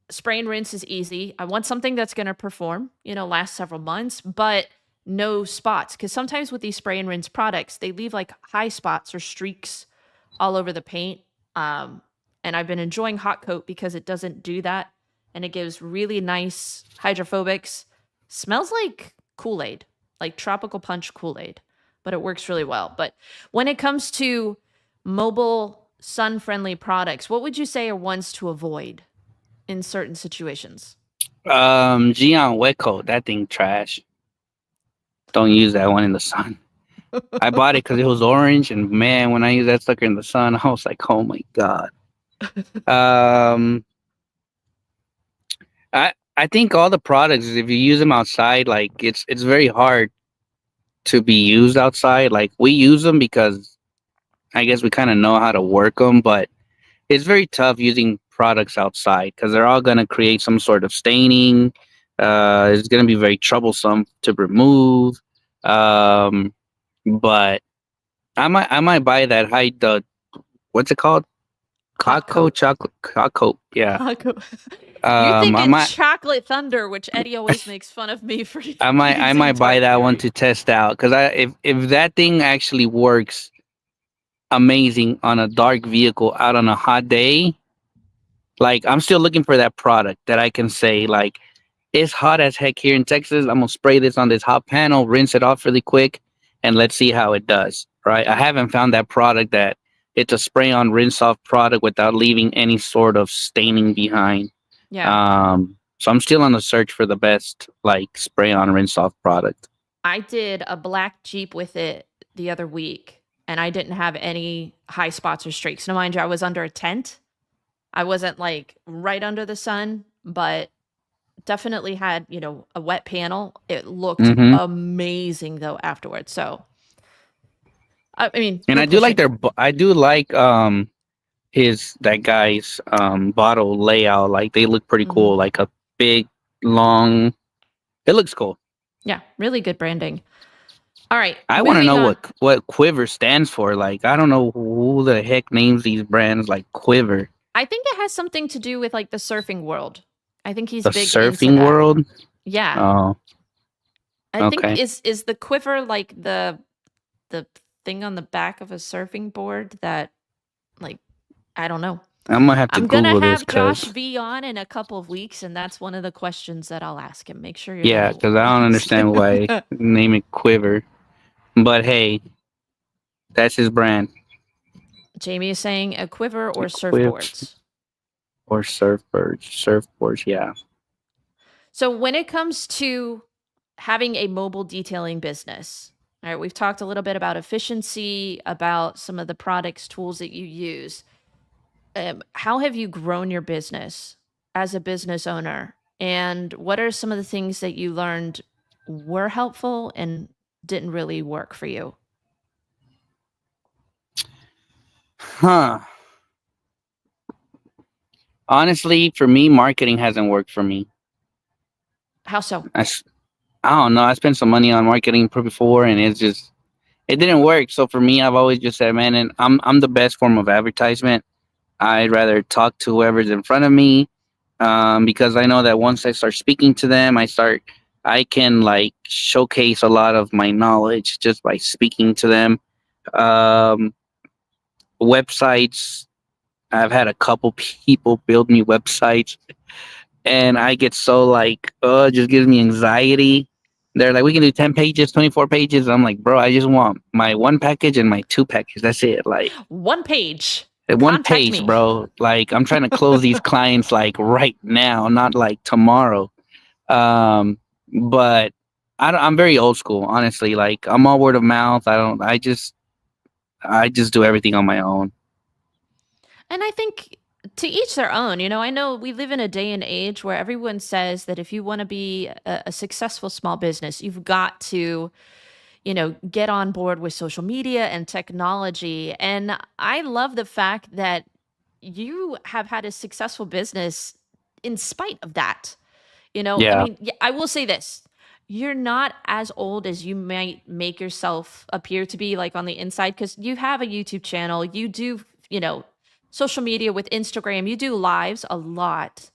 spray and rinse is easy. I want something that's going to perform, last several months, but no spots. Because sometimes with these spray and rinse products, they leave like high spots or streaks all over the paint. Um, and I've been enjoying Hot Coat because it doesn't do that. And it gives really nice hydrophobics. Smells like Kool-Aid, like tropical punch Kool-Aid, but it works really well. But when it comes to mobile sun-friendly products, what would you say are ones to avoid in certain situations? Gion Wetcoat, that thing trash. Don't use that one in the sun. I bought it because it was orange, and man, when I used that sucker in the sun, I was like, oh my god. Um, I think all the products, if you use them outside, like it's very hard to be used outside. Like we use them because I guess we kind of know how to work them, but it's very tough using products outside because they're all gonna create some sort of staining. It's gonna be very troublesome to remove. But I might buy that high the what's it called? Hot Cocoa Coat. chocolate cocoa. Yeah. Hot Coat. You I thinking might Chocolate Thunder, which Eddie always makes fun of me for I using might buy that one Target. to test out because if that thing actually works amazing on a dark vehicle out on a hot day, like I'm still looking for that product that I can say like it's hot as heck here in Texas. I'm gonna spray this on this hot panel, rinse it off really quick, and let's see how it does. Right? I haven't found that product that it's a spray on rinse off product without leaving any sort of staining behind. Yeah. So I'm still on the search for the best like spray on rinse off product. I did a black Jeep with it the other week, and I didn't have any high spots or streaks. Now, mind you, I was under a tent. I wasn't like right under the sun, but definitely had, a wet panel. It looked Mm-hmm. amazing though afterwards. So, I mean, And no I do like pushing. I do like that guy's bottle layout. Like they look pretty Hmm. cool. Like a big long. It looks cool. Yeah, really good branding. All right, I want to moving know on. what Quiver stands for. Like I don't know who the heck names these brands like Quiver. I think it has something to do with like the surfing world. I think he's The big into surfing that. world. Yeah. Oh, I think okay. is the quiver like the thing on the back of a surfing board that, like, I don't know. I'm gonna have to I'm gonna Google this have Josh because V on in a couple of weeks, and that's one of the questions that I'll ask him. Make sure you yeah, know because I what don't he's understand why name it Quiver. But hey, that's his brand. Jamie is saying a quiver or Quiv surfboards. or surfboards. Yeah. So when it comes to having a mobile detailing business, all right, we've talked a little bit about efficiency, about some of the products, tools that you use. How have you grown your business as a business owner? And what are some of the things that you learned were helpful and didn't really work for you? Huh. Honestly, for me, marketing hasn't worked for me. How so? I don't know. I spent some money on marketing before, and it didn't work. So for me, I've always just said, man, and I'm the best form of advertisement. I'd rather talk to whoever's in front of me, because I know that once I start speaking to them, I can like showcase a lot of my knowledge just by speaking to them. Um, Websites. I've had a couple people build me websites, and I get so like, oh, it just gives me anxiety. They're like, we can do 10 pages, 24 pages. I'm like, bro, I just want my one package and my two package. That's it. Like One page. one Contact page, me. bro. Like I'm trying to close these clients like right now, not like tomorrow. Um, but I'm very old school, honestly. Like I'm all word of mouth. I just do everything on my own. And I think to each their own. I know we live in a day and age where everyone says that if you want to be a successful small business, you've got to, get on board with social media and technology. And I love the fact that you have had a successful business in spite of that. I Yeah. mean, yeah, I will say this. You're not as old as you might make yourself appear to be, like on the inside, because you have a YouTube channel. You do, social media with Instagram. You do lives a lot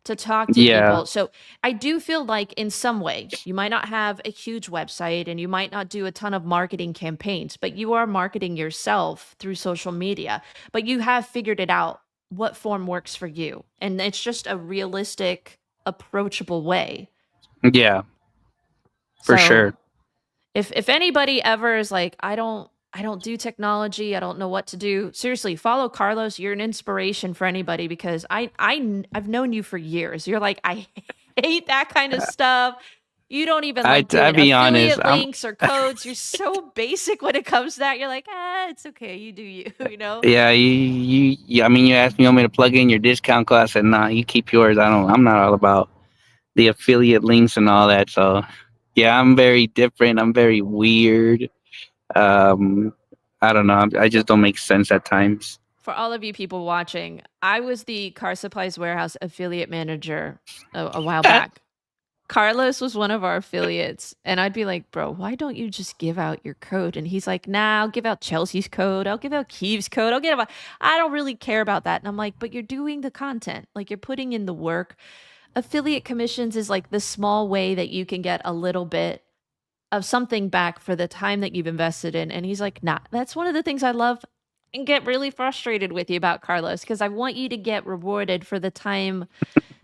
to talk to Yeah. people. So I do feel like in some way, you might not have a huge website and you might not do a ton of marketing campaigns, but you are marketing yourself through social media. But you have figured it out what form works for you. And it's just a realistic, approachable way. Yeah, for So sure. if anybody ever is like, I don't do technology, I don't know what to do. Seriously, follow Carlos. You're an inspiration for anybody because I've known you for years. You're like, I hate that kind of stuff. You don't even like I doing be honest. affiliate links or codes. You're so basic when it comes to that. You're like, it's okay. You do you, you know? Yeah, I mean, you asked me, you want me to plug in your discount code? I said, nah, you keep yours. I'm not all about the affiliate links and all that. So, yeah, I'm very different. I'm very weird. Um, I don't know. I just don't make sense at times. For all of you people watching, I was the Car Supplies Warehouse affiliate manager a while back. Carlos was one of our affiliates, and I'd be like, bro, why don't you just give out your code? And he's like, nah, I'll give out Chelsea's code. I'll give out Keeve's code. I don't really care about that. And I'm like, but you're doing the content. Like, you're putting in the work. Affiliate commissions is like the small way that you can get a little bit of something back for the time that you've invested in. And he's like, nah, that's one of the things I love and get really frustrated with you about, Carlos, because I want you to get rewarded for the time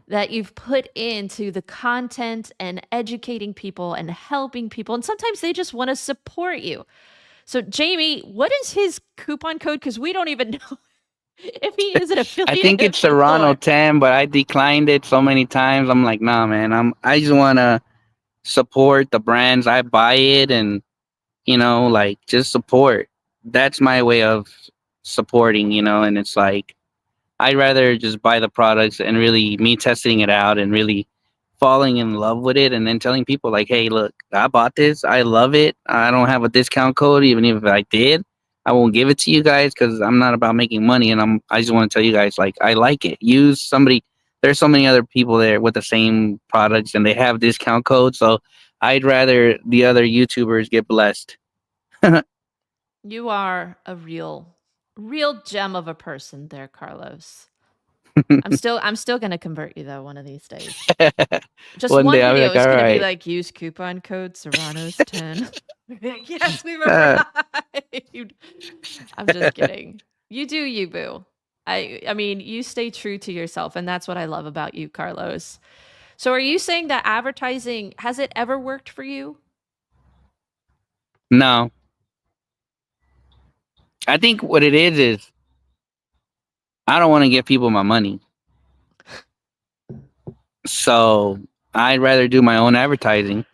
that you've put into the content and educating people and helping people. And sometimes they just want to support you. So, Jamie, what is his coupon code? Because we don't even know if he is an I affiliate think it's anymore. Serrano 10, but I declined it so many times. I'm like, nah, man. I just wanna support the brands. I buy it, and like, just support. That's my way of supporting. And it's like, I'd rather just buy the products and really me testing it out and really falling in love with it, and then telling people like, hey, look, I bought this. I love it. I don't have a discount code. Even if I did, I won't give it to you guys because I'm not about making money. And I just want to tell you guys, like, I like it. Use somebody. There's so many other people there with the same products and they have discount codes. So I'd rather the other YouTubers get blessed. You are a real gem of a person there, Carlos. I'm still gonna convert you though one of these days. Just One one day I'll be video like, is all gonna be right. like, use coupon code Serrano's 10. Yes, we were right. I'm just kidding. You do you, boo. I mean, you stay true to yourself, and that's what I love about you, Carlos. So are you saying that advertising has it ever worked for you? No. I think what it is I don't want to give people my money. So I'd rather do my own advertising.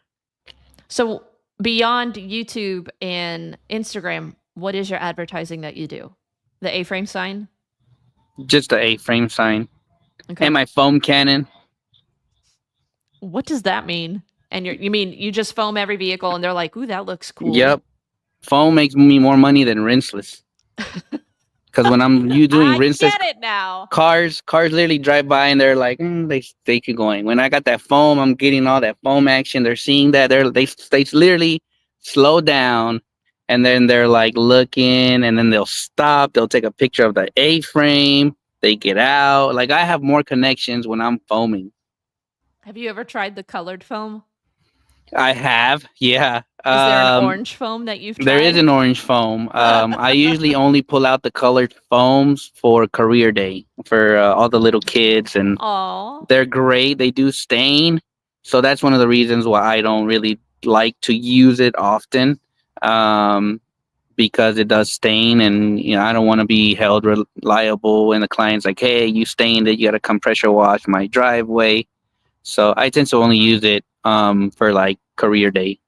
So beyond YouTube and Instagram, what is your advertising that you do? The A-frame sign? Just the A-frame sign. Okay. And my foam cannon. What does that mean? And you mean you just foam every vehicle and they're like, ooh, that looks cool. Yep. Foam makes me more money than Rinseless. Because when you doing Rinseless, I get it now. Cars literally drive by and they're like, they keep going. When I got that foam, I'm getting all that foam action. They're seeing that they literally slow down, and then they're like looking, and then they'll stop. They'll take a picture of the A-frame. They get out. Like, I have more connections when I'm foaming. Have you ever tried the colored foam? I have, yeah. Is there an orange foam that you've tried? There is an orange foam. I usually only pull out the colored foams for career day for all the little kids, and Aww. they're great. They do stain, so that's one of the reasons why I don't really like to use it often, because it does stain, and I don't want to be held liable. And the client's like, "Hey, you stained it. You got to come pressure wash my driveway." So I tend to only use it for like career day.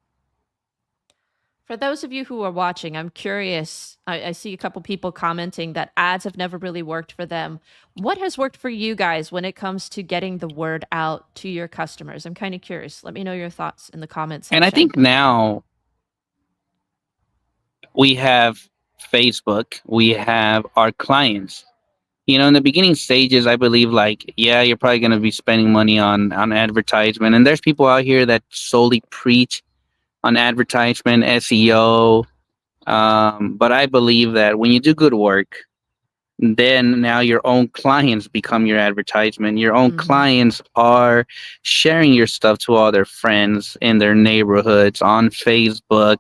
For those of you who are watching, I'm curious. I see a couple people commenting that ads have never really worked for them. What has worked for you guys when it comes to getting the word out to your customers? I'm kind of curious. Let me know your thoughts in the comments section. And I think now we have Facebook, we have our clients. In the beginning stages, I believe, like, yeah, you're probably going to be spending money on advertisement. And there's people out here that solely preach on advertisement, SEO. But I believe that when you do good work, then now your own clients become your advertisement. Your own clients are sharing your stuff to all their friends in their neighborhoods, on Facebook.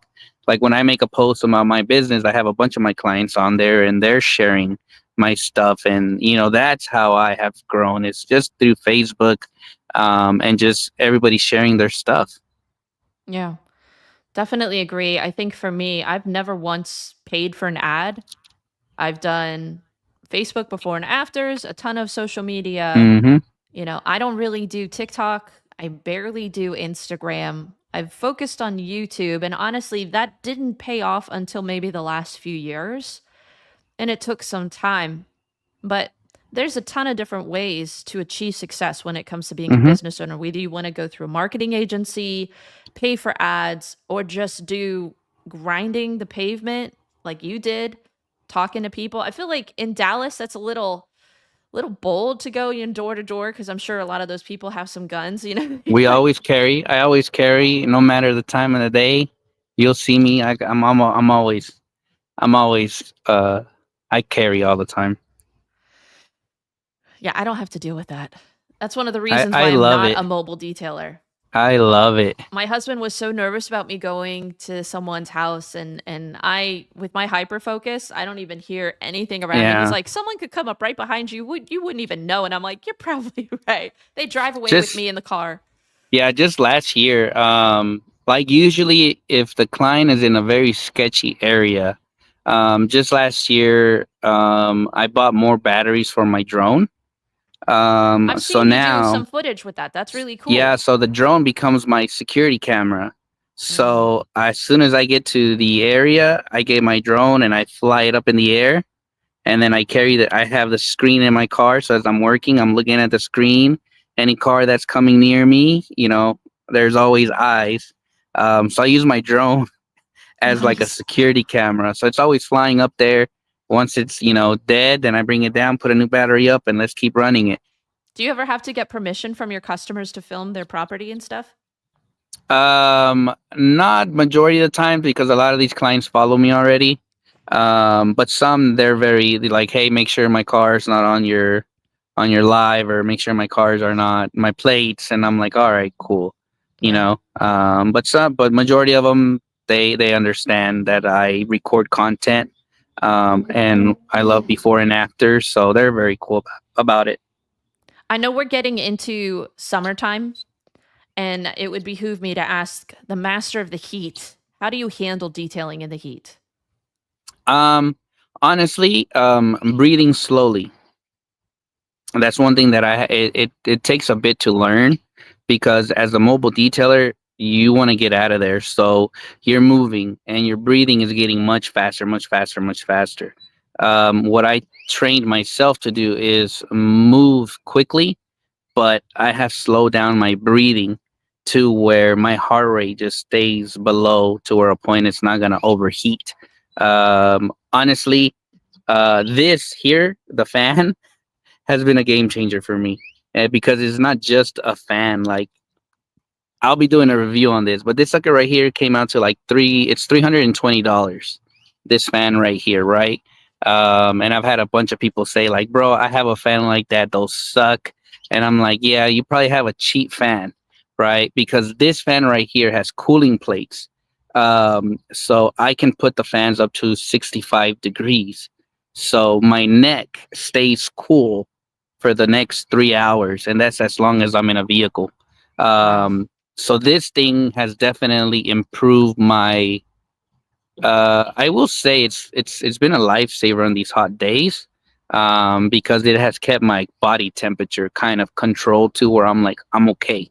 Like, when I make a post about my business, I have a bunch of my clients on there and they're sharing my stuff. And, that's how I have grown. It's just through Facebook, and just everybody sharing their stuff. Yeah, definitely agree. I think for me, I've never once paid for an ad. I've done Facebook before and afters, a ton of social media. I don't really do TikTok. I barely do Instagram. I've focused on YouTube, and honestly, that didn't pay off until maybe the last few years. And it took some time. But there's a ton of different ways to achieve success when it comes to being a business owner. Whether you want to go through a marketing agency, pay for ads, or just do grinding the pavement like you did, talking to people. I feel like in Dallas, that's a little bold to go door to door, because I'm sure a lot of those people have some guns. I always carry, no matter the time of the day. You'll see me. I'm always I carry all the time. Yeah, I don't have to deal with that. That's one of the reasons why I'm not a mobile detailer. I love it. My husband was so nervous about me going to someone's house, and I, with my hyper focus, I don't even hear anything around me. He's like, someone could come up right behind you. You wouldn't even know. And I'm like, you're probably right. They drive away with me in the car. Yeah, just last year, like, usually if the client is in a very sketchy area, just last year, I bought more batteries for my drone. I've So seen you do now, some footage with that. That's really cool. yeah, so the drone becomes my security camera. So as soon as I get to the area, I get my drone and I fly it up in the air, and then I have the screen in my car. So as I'm working, I'm looking at the screen. Any car that's coming near me, there's always eyes. So I use my drone as like a Nice. security camera. So it's always flying up there. Once it's, dead, then I bring it down, put a new battery up, and let's keep running it. Do you ever have to get permission from your customers to film their property and stuff? Not majority of the time because a lot of these clients follow me already. But some they're very like, hey, make sure my car's not on your live, or make sure my cars are not my plates, and I'm like, all right, cool, Yeah. But majority of them they understand that I record content, and I love before and after, so they're very cool about it. I know we're getting into summertime, and it would behoove me to ask the master of the heat, how do you handle detailing in the heat? Um, Honestly, breathing slowly. That's one thing that it takes a bit to learn, because as a mobile detailer, you want to get out of there. So you're moving and your breathing is getting much faster, much faster, much faster. What I trained myself to do is move quickly, but I have slowed down my breathing to where my heart rate just stays below, to where a point it's not going to overheat. Honestly, this here, the fan, has been a game changer for me, because it's not just a fan. Like, I'll be doing a review on this, but this sucker right here came out to like it's $320. This fan right here, right? And I've had a bunch of people say like, bro, I have a fan like that. Those suck. And I'm like, yeah, you probably have a cheap fan, right? Because this fan right here has cooling plates. So I can put the fans up to 65 degrees. So my neck stays cool for the next 3 hours. And that's as long as I'm in a vehicle. Wow. So this thing has definitely improved my. I will say it's been a lifesaver on these hot days, because it has kept my body temperature kind of controlled to where I'm like, I'm okay,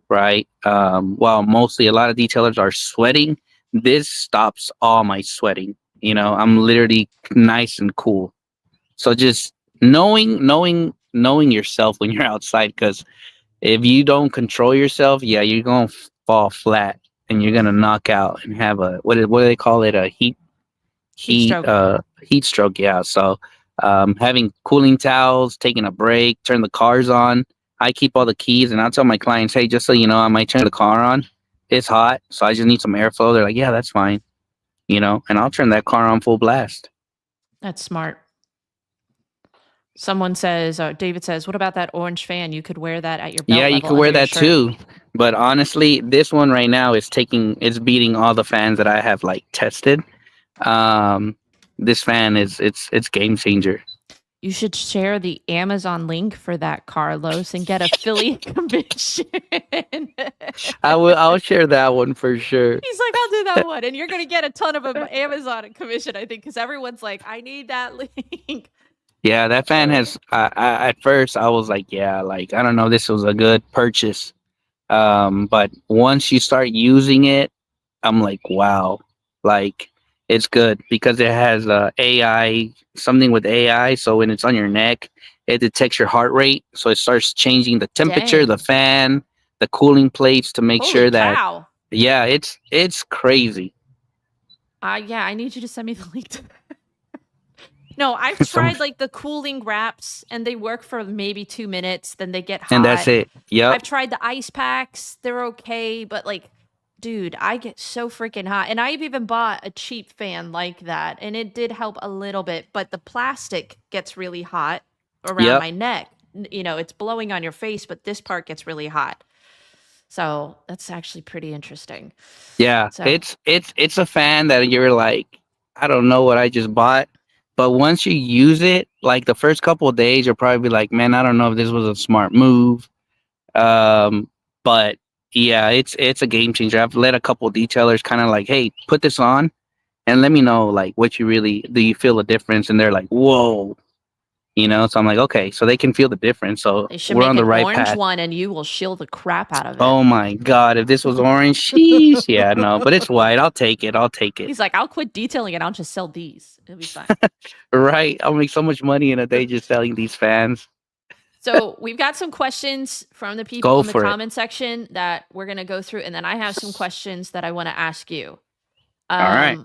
right? While mostly a lot of detailers are sweating, this stops all my sweating. I'm literally nice and cool. So just knowing yourself when you're outside, because if you don't control yourself, yeah, you're gonna fall flat and you're gonna knock out and have a what do they call it, a Heat stroke. heat stroke. Yeah. So having cooling towels, taking a break, turn the cars on. I keep all the keys, and I'll tell my clients, hey, just so you know, I might turn the car on. It's hot, so I just need some airflow. They're like, yeah, that's fine, and I'll turn that car on full blast. That's smart. Someone says, David says, what about that orange fan? You could wear that at your belt Yeah, you level could wear under your that shirt. too. But honestly, this one right now it's beating all the fans that I have like tested. This fan it's game changer. You should share the Amazon link for that, Carlos, and get affiliate commission. I'll share that one for sure. He's like, I'll do that one. And you're going to get a ton of Amazon commission, I think, because everyone's like, I need that link. Yeah, that fan has. At first, I was like, yeah, like I don't know, this was a good purchase. But once you start using it, I'm like, wow, like it's good because it has AI, something with AI. So when it's on your neck, it detects your heart rate, so it starts changing the temperature, Dang. the fan, the cooling plates to make Holy sure that. cow. Yeah, it's crazy. Yeah, I need you to send me the link to that. No, I've tried like the cooling wraps, and they work for maybe 2 minutes, then they get hot. And that's it. Yep. I've tried the ice packs. They're okay, but like, dude, I get so freaking hot. And I've even bought a cheap fan like that, and it did help a little bit, but the plastic gets really hot around my neck. It's blowing on your face, but this part gets really hot. So that's actually pretty interesting. Yeah, So it's a fan that you're like, I don't know what I just bought, but once you use it, like the first couple of days, you'll probably be like, man, I don't know if this was a smart move. But yeah, it's a game changer. I've let a couple of detailers kind of like, hey, put this on and let me know like what you really do. You feel a difference? And they're like, whoa, So I'm like, okay, so they can feel the difference. So They should we're make on the an right orange path. one, and you will shield the crap out of it. Oh my God, if this was orange, sheesh. Yeah, no, but it's white. I'll take it. He's like, I'll quit detailing it. I'll just sell these. It'll be fine. Right. I'll make so much money in a day just selling these fans. So we've got some questions from the people in the comment section that we're going to go through. And then I have some questions that I want to ask you. All right.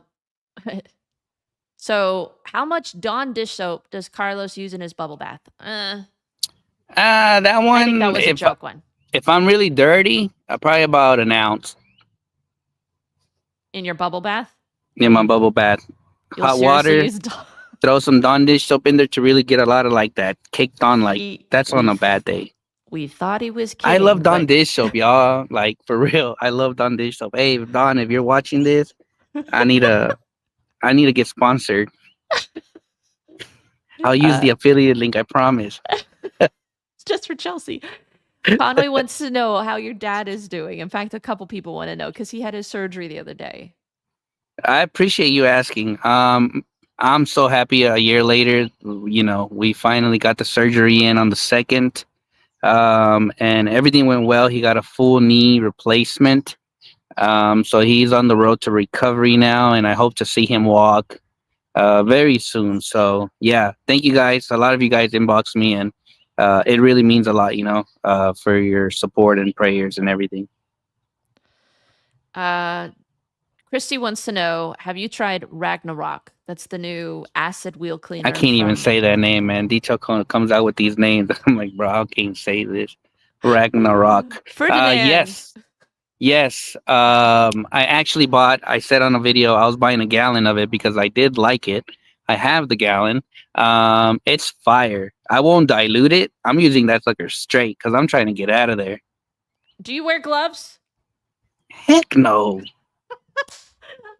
So how much Dawn dish soap does Carlos use in his bubble bath? That one. I think that was a joke one. If I'm really dirty, probably about an ounce. In your bubble bath? In my bubble bath. You'll hot water. Throw some Dawn dish soap in there to really get a lot of like that caked on. Like that's on a bad day. We thought he was kidding. I love Dawn dish soap, y'all. Like for real, I love Dawn dish soap. Hey, Dawn, if you're watching this, I need to get sponsored. I'll use the affiliate link. I promise. It's just for Chelsea. Conway wants to know how your dad is doing. In fact, a couple people want to know because he had his surgery the other day. I appreciate you asking. I'm so happy a year later, we finally got the surgery in on the 2nd. And everything went well. He got a full knee replacement. So he's on the road to recovery now, and I hope to see him walk very soon. So yeah, thank you guys. A lot of you guys inbox me, and it really means a lot, for your support and prayers and everything. Christy wants to know, have you tried Ragnarok? That's the new acid wheel cleaner. I can't even say that name, man. Detail comes out with these names. I'm like, bro, I can't say this. Ragnarok. Yes. Yes. I actually I said on a video, I was buying a gallon of it because I did like it. I have the gallon. It's fire. I won't dilute it. I'm using that sucker straight because I'm trying to get out of there. Do you wear gloves? Heck no.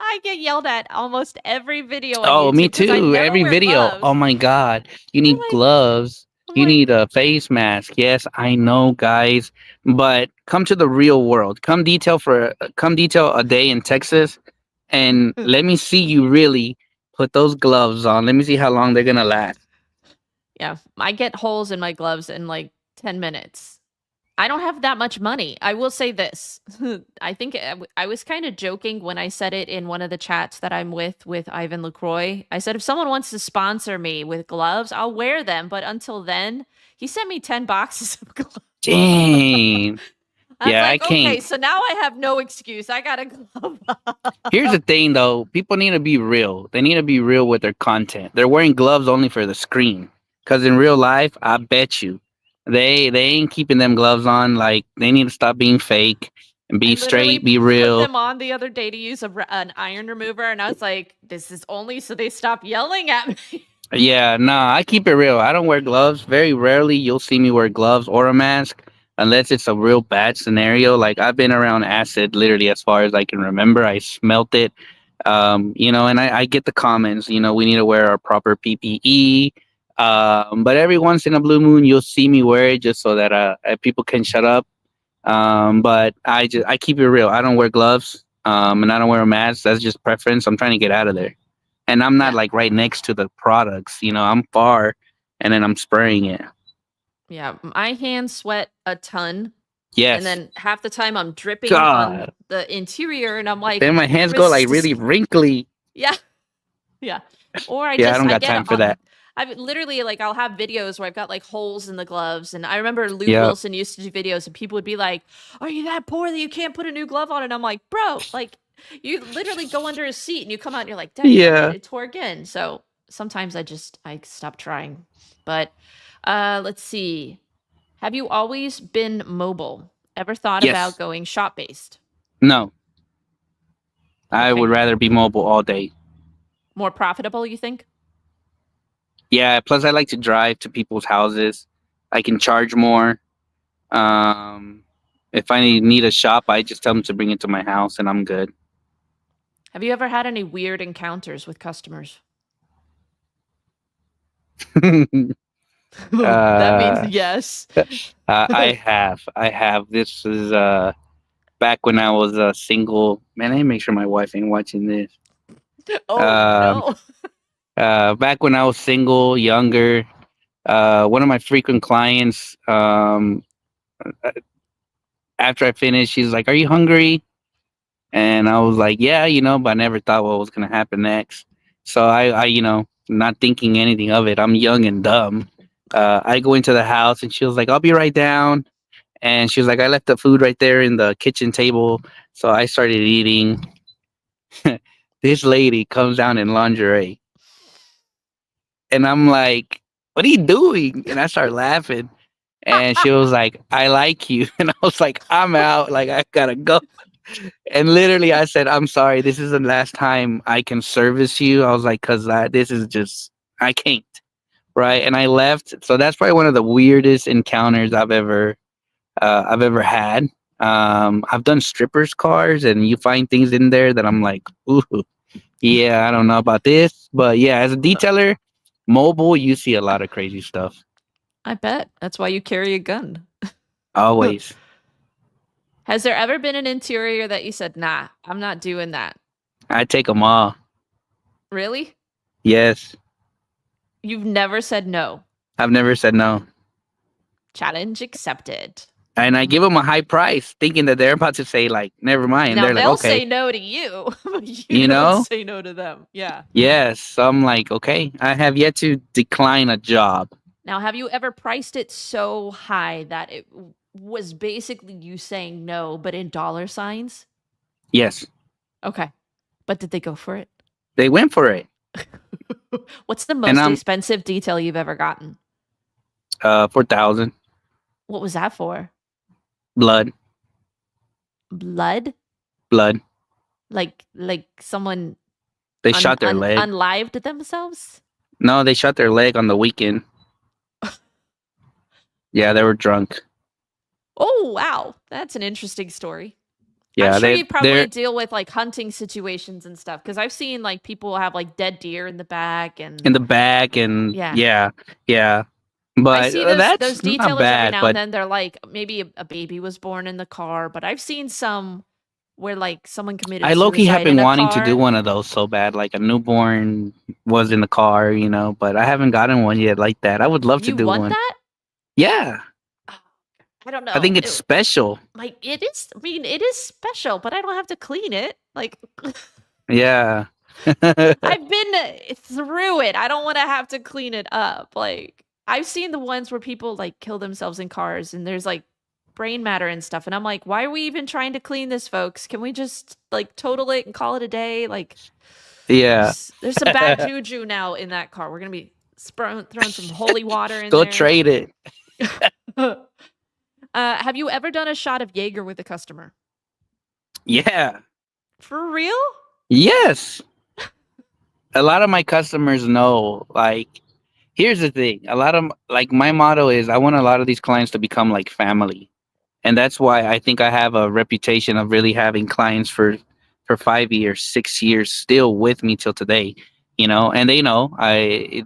I get yelled at almost every video. Oh, me too. Every video. Gloves. Oh my God. You need gloves. You need a face mask. Yes, I know, guys. But come to the real world. Come detail a day in Texas, and let me see you really put those gloves on. Let me see how long they're gonna last. Yeah, I get holes in my gloves in like 10 minutes. I don't have that much money. I will say this. I think I was kind of joking when I said it in one of the chats that I'm with Ivan LaCroix. I said, if someone wants to sponsor me with gloves, I'll wear them. But until then, he sent me 10 boxes of gloves. Dang. Yeah, like, I can't. Okay, so now I have no excuse. I got a glove. Here's the thing, though. People need to be real. They need to be real with their content. They're wearing gloves only for the screen. Because in real life, I bet you, they ain't keeping them gloves on. Like, they need to stop being fake and be straight, be real. I put them on the other day to use an iron remover, and I was like, this is only so they stop yelling at me. Yeah, nah, I keep it real. I don't wear gloves. Very rarely you'll see me wear gloves or a mask unless it's a real bad scenario. Like, I've been around acid literally as far as I can remember. I smelt it, and I get the comments, we need to wear our proper PPE. But every once in a blue moon, you'll see me wear it just so that people can shut up. But I keep it real. I don't wear gloves, and I don't wear a mask. That's just preference. I'm trying to get out of there, and I'm not like right next to the products. I'm far, and then I'm spraying it. Yeah, my hands sweat a ton. Yes, and then half the time I'm dripping on the interior, and I'm like, then my hands go like really wrinkly. Yeah, yeah. Or I don't got time for that. I've literally I'll have videos where I've got like holes in the gloves, and I remember Luke Wilson used to do videos, and people would be like, "Are you that poor that you can't put a new glove on?" And I'm like, "Bro, you literally go under a seat and you come out and you're like, dang, it tore again." So sometimes I stop trying. But let's see. Have you always been mobile? Ever thought about going shop based? No. Okay. I would rather be mobile all day. More profitable, you think? Yeah, plus I like to drive to people's houses. I can charge more. If I need a shop, I just tell them to bring it to my house and I'm good. Have you ever had any weird encounters with customers? That means yes. I have. This is back when I was single. Man, I need to make sure my wife ain't watching this. Oh, no. Back when I was single, younger, One of my frequent clients, after I finished, she's like, "Are you hungry?" And I was like, "Yeah, but I never thought what was gonna happen next." So not thinking anything of it. I'm young and dumb. I go into the house and she was like, "I'll be right down." And she was like, "I left the food right there in the kitchen table." So I started eating. This lady comes down in lingerie, and I'm like, "What are you doing?" And I start laughing. And she was like, "I like you." And I was like, "I'm out. Like, I gotta go." And literally, I said, "I'm sorry. This is the last time I can service you." I was like, "Cause this is just, I can't." Right. And I left. So that's probably one of the weirdest encounters I've ever had. I've done strippers' cars, and you find things in there that I'm like, "Ooh, yeah, I don't know about this." But yeah, as a detailer, mobile, you see a lot of crazy stuff. I bet. That's why you carry a gun. Always. Has there ever been an interior that you said, nah, I'm not doing that? I take them all. Really? Yes. You've never said no. I've never said no. Challenge accepted. And I give them a high price, thinking that they're about to say, like, never mind. Now They're like, they'll okay. say no to you, but you You don't know? say no to them. Yeah. Yes. So I'm like, okay, I have yet to decline a job. Now, have you ever priced it so high that it was basically you saying no, but in dollar signs? Yes. Okay. But did they go for it? They went for it. What's the And most I'm expensive detail you've ever gotten? 4,000. What was that for? Blood. Blood? Blood. Like someone They shot their leg. unlived themselves? No, they shot their leg on the weekend. Yeah, they were drunk. Oh, wow. That's an interesting story. Yeah, I'm sure you probably deal with like hunting situations and stuff because I've seen like people have like dead deer in the back and yeah. But I see those that's not detailers bad. every now But and then. They're like maybe a baby was born in the car, but I've seen some where like someone committed I low-key have suicide in been a wanting to do car. one of those so bad. Like a newborn was in the car, but I haven't gotten one yet like that. I would love to You do want one. that? Yeah, I don't know. I think it's special. Like it is. I mean, it is special, but I don't have to clean it. Like, Yeah. I've been through it. I don't want to have to clean it up. Like, I've seen the ones where people like kill themselves in cars, and there's like brain matter and stuff, and I'm like, why are we even trying to clean this, folks? Can we just like total it and call it a day? Like, Yeah. there's some bad juju now in that car. We're gonna be throwing some holy water in Go there. trade it. Have you ever done a shot of Jaeger with a customer? Yeah. For real? Yes. A lot of my customers know, like, here's the thing. A lot of, like, my motto is I want a lot of these clients to become like family. And that's why I think I have a reputation of really having clients for 5 years, 6 years, still with me till today. And they know I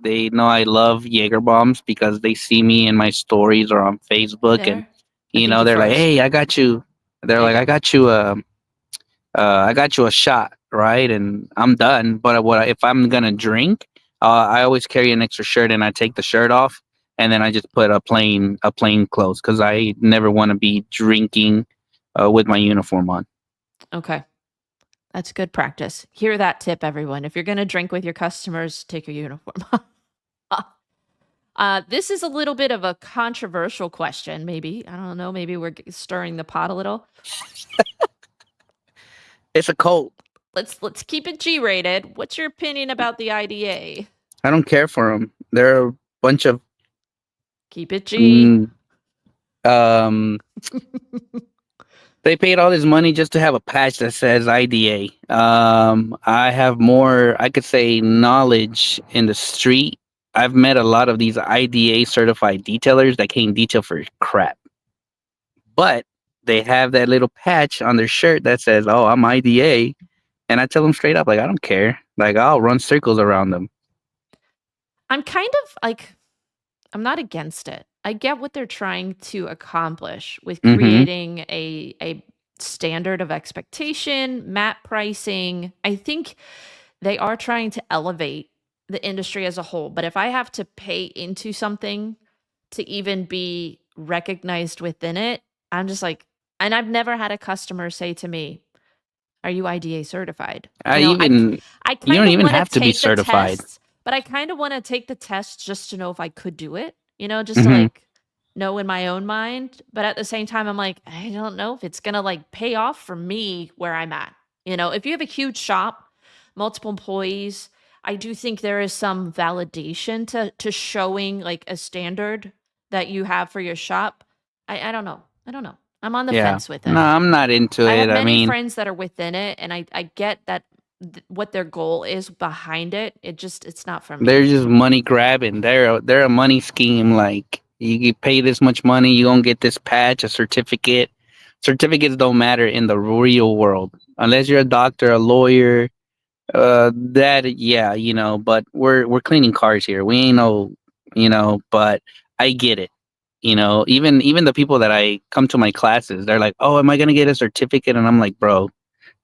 love Jaeger bombs because they see me in my stories or on Facebook, and they're like, "Hey, I got you." They're like, I got you a shot, right? And I'm done. But if I'm gonna drink, I always carry an extra shirt, and I take the shirt off, and then I just put a plain clothes because I never want to be drinking with my uniform on. Okay. That's good practice. Hear that tip, everyone. If you're going to drink with your customers, take your uniform off. This is a little bit of a controversial question, maybe. I don't know. Maybe we're stirring the pot a little. It's a cult. Let's keep it G-rated. What's your opinion about the IDA? I don't care for them. They're a bunch of... Keep it G. They paid all this money just to have a patch that says IDA. I have more, I could say, knowledge in the street. I've met a lot of these IDA certified detailers that can't detail for crap. But they have that little patch on their shirt that says, "Oh, I'm IDA." And I tell them straight up, like, I don't care. Like, I'll run circles around them. I'm kind of like, I'm not against it. I get what they're trying to accomplish with creating a standard of expectation, map pricing. I think they are trying to elevate the industry as a whole, but if I have to pay into something to even be recognized within it, I'm just like, and I've never had a customer say to me, "Are you IDA certified?" I even I You kind don't of even want to have to be take the certified. tests, but I kind of want to take the tests just to know if I could do it, just to Hmm. like know in my own mind. But at the same time, I'm like, I don't know if it's gonna like pay off for me where I'm at. If you have a huge shop, multiple employees, I do think there is some validation to showing like a standard that you have for your shop. I don't know. I don't know. I'm on the Yeah. fence with No, it. I'm not into I have it. I many mean, friends that are within it, and I get that what their goal is behind it. It's not for they're me. just money grabbing. They're a money scheme. Like you get paid this much money, you gonna get this patch, a certificate. Certificates don't matter in the real world unless you're a doctor, a lawyer. That yeah, but we're cleaning cars here. We ain't no, But I get it. Even the people that I come to my classes, they're like, "Oh, am I gonna get a certificate?" And I'm like, "Bro,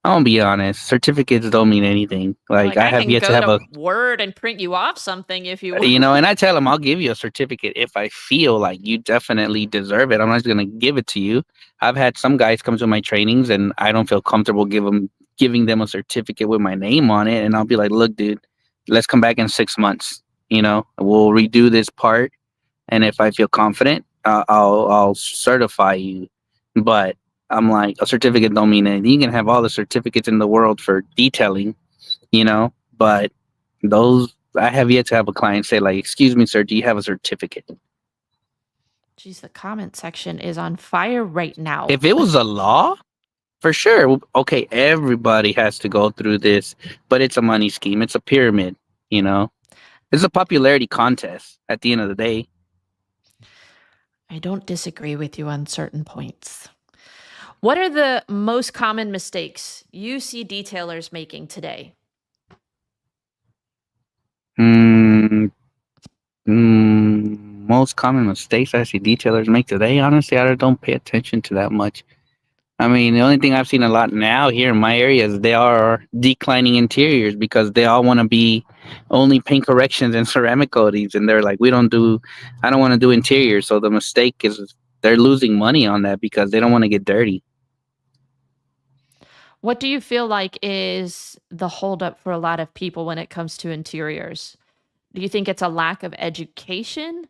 I'm gonna be honest. Certificates don't mean anything. You're Like like, I I have can yet to go have to a Word and print you off something if you and want. I tell them I'll give you a certificate if I feel like you definitely deserve it. I'm not just gonna give it to you. I've had some guys come to my trainings and I don't feel comfortable giving them a certificate with my name on it, and I'll be like, look, dude, let's come back in 6 months. We'll redo this part, and if I feel confident, I'll certify you. But I'm like, a certificate don't mean anything. You can have all the certificates in the world for detailing, but those I have yet to have a client say like, "Excuse me, sir, do you have a certificate?" Jeez, the comment section is on fire right now. If it was a law, for sure, okay, everybody has to go through this, but it's a money scheme. It's a pyramid, you know. It's a popularity contest at the end of the day. I don't disagree with you on certain points. What are the most common mistakes you see detailers making today? Mm, Most common mistakes I see detailers make today, honestly, I don't pay attention to that much. I mean, the only thing I've seen a lot now here in my area is they are declining interiors because they all want to be only paint corrections and ceramic coatings, and they're like, I don't want to do interiors. So the mistake is they're losing money on that because they don't want to get dirty. What do you feel like is the holdup for a lot of people when it comes to interiors? Do you think it's a lack of education?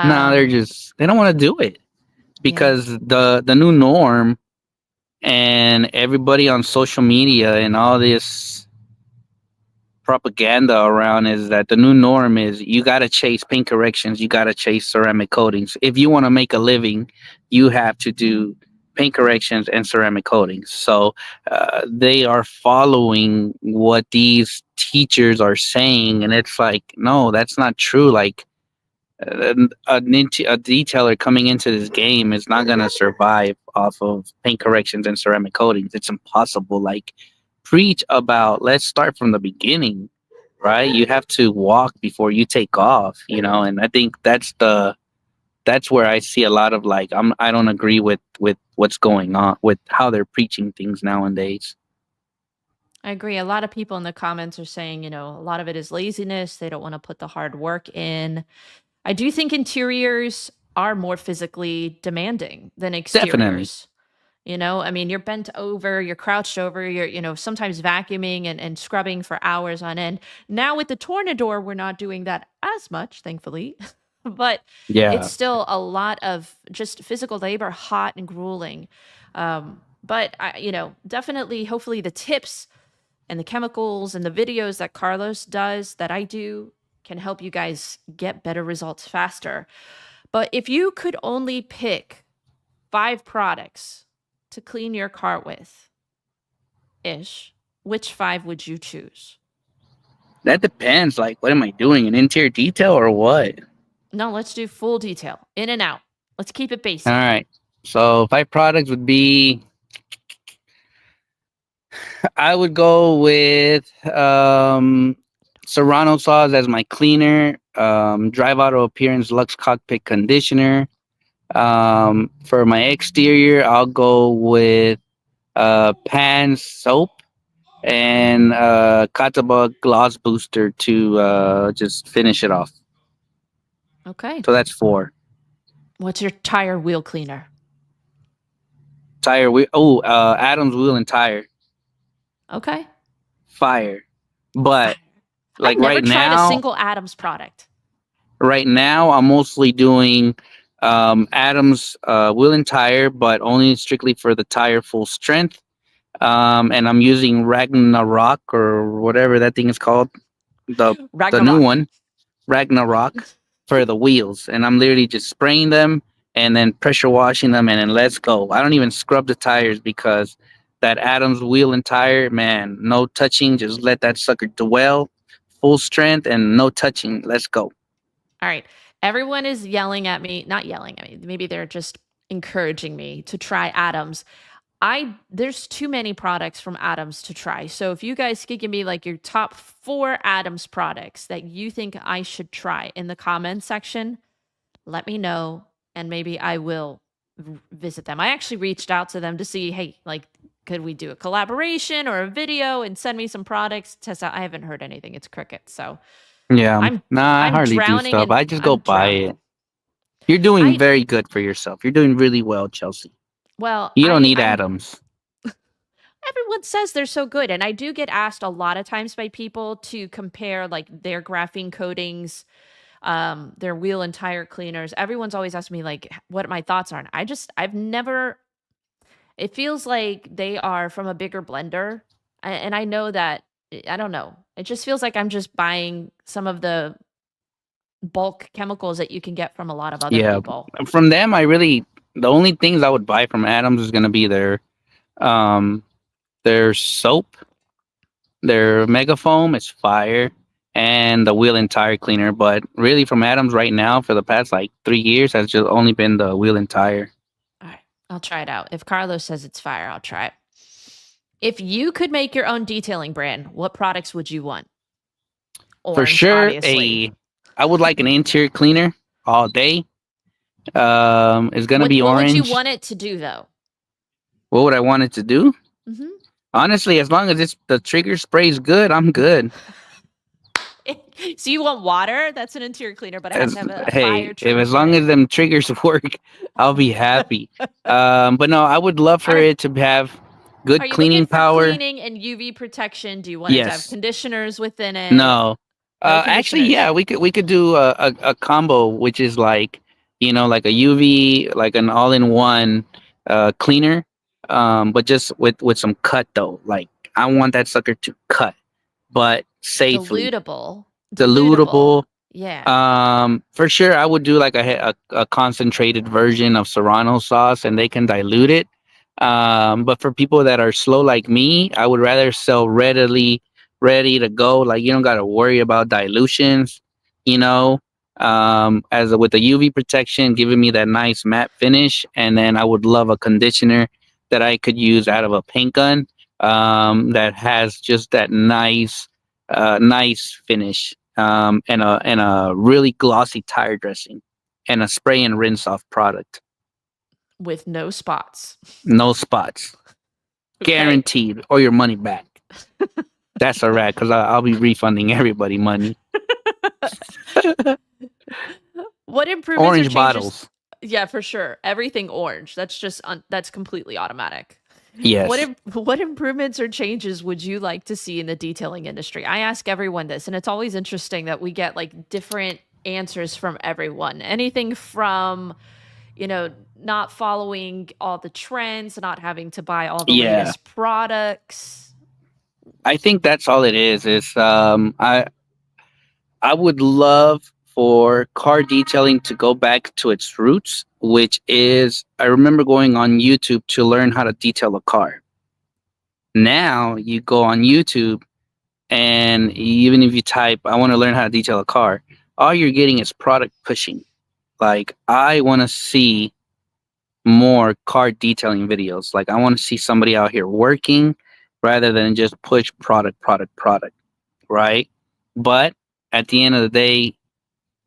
No, Um, they don't want to do it yeah. because the new norm and everybody on social media and all this propaganda around is that the new norm is you got to chase paint corrections, you got to chase ceramic coatings. If you want to make a living, you have to do paint corrections and ceramic coatings. So they are following what these teachers are saying, and it's like, no, that's not true. Like a detailer coming into this game is not going to survive off of paint corrections and ceramic coatings. It's impossible. Like, preach about let's start from the beginning, right? You have to walk before you take off, and I think that's where I see a lot of like I don't agree with what's going on with how they're preaching things nowadays. I agree. A lot of people in the comments are saying, a lot of it is laziness. They don't want to put the hard work in. I do think interiors are more physically demanding than Definitely. exteriors. I mean, you're bent over, you're crouched over, you're, sometimes vacuuming and scrubbing for hours on end. Now with the Tornador, we're not doing that as much, thankfully, but it's Yeah. still a lot of just physical labor, hot and grueling. But definitely, hopefully the tips and the chemicals and the videos that Carlos does that I do can help you guys get better results faster. But if you could only pick 5 products to clean your car with, ish, which 5 would you choose? That depends. Like, what am I doing? An interior detail or what? No, let's do full detail, in and out. Let's keep it All basic. right. So 5 products would be I would go with Serrano sauce as my cleaner, Drive Auto Appearance Lux Cockpit Conditioner. For my exterior, I'll go with Pan soap and Katabug gloss booster to just finish it off. Okay. So that's 4. What's your tire wheel cleaner? Tire wheel. Oh, Adams wheel and tire. Okay. Fire. But I've like never tried a single Adams product. right now, I'm mostly doing Adams wheel and tire, but only strictly for the tire full strength. And I'm using Ragnarok or whatever that thing is called, the new Ragnarok. one, Ragnarok, for the wheels. And I'm literally just spraying them and then pressure washing them, and then let's go. I don't even scrub the tires because that Adams wheel and tire, man, no touching. Just let that sucker dwell, full strength, and no touching. Let's go. All right. Everyone is yelling at me, not yelling at me. Maybe they're just encouraging me to try Adams. There's too many products from Adams to try. So if you guys could give me like your top 4 Adams products that you think I should try in the comments section, let me know, and maybe I will visit them. I actually reached out to them to see, hey, like, could we do a collaboration or a video and send me some products? Test out. I haven't heard anything. It's cricket. So Yeah, I'm I hardly do drowning stuff. I just go buy drowning. it. You're doing very good for yourself. You're doing really well, Chelsea. Well, you don't need Adams. Everyone says they're so good, and I do get asked a lot of times by people to compare like their graphene coatings, their wheel and tire cleaners. Everyone's always asked me like what my thoughts are, and I've never. It feels like they are from a bigger blender, and I know that I don't know. It just feels like I'm just buying some of the bulk chemicals that you can get from a lot of other people. From them, the only things I would buy from Adams is going to be their soap, their megafoam is fire, and the wheel and tire cleaner. But really, from Adams right now, for the past like 3 years, has just only been the wheel and tire. All right, I'll try it out. If Carlos says it's fire, I'll try it. If you could make your own detailing brand, what products would you want? Orange, for sure, obviously. I would like an interior cleaner all day. It's gonna be orange. What would you want it to do, though? What would I want it to do? Mm-hmm. Honestly, as long as the trigger spray's good, I'm good. So you want water? That's an interior cleaner, but it has to have a fire trigger. As long as them triggers work, I'll be happy. But no, I would love for it to have good cleaning power. Cleaning and UV protection. Do you want it to have conditioners within it? No. Actually, yeah, we could do a combo, which is like, like a UV, like an all-in-one cleaner, but just with some cut though. Like I want that sucker to cut, but safely. Dilutable. Yeah. For sure, I would do like a concentrated version of Serrano sauce, and they can dilute it. But for people that are slow like me, I would rather sell ready to go. Like you don't got to worry about dilutions, as with the UV protection, giving me that nice matte finish. And then I would love a conditioner that I could use out of a paint gun, that has just that nice finish, and a really glossy tire dressing, and a spray and rinse off product with no spots. No spots. Okay. Guaranteed, or your money back. That's a rat, because I'll be refunding everybody money. What improvements? Orange bottles. Yeah, for sure. Everything orange. That's just that's completely automatic. Yes. What improvements or changes would you like to see in the detailing industry? I ask everyone this, and it's always interesting that we get like different answers from everyone. Anything from, not following all the trends, not having to buy all the latest products. I think that's all it is. I would love for car detailing to go back to its roots, which is, I remember going on YouTube to learn how to detail a car. Now you go on YouTube, and even if you type, I want to learn how to detail a car, all you're getting is product pushing. Like, I want to see more car detailing videos. Like, I want to see somebody out here working rather than just push product, right? But at the end of the day,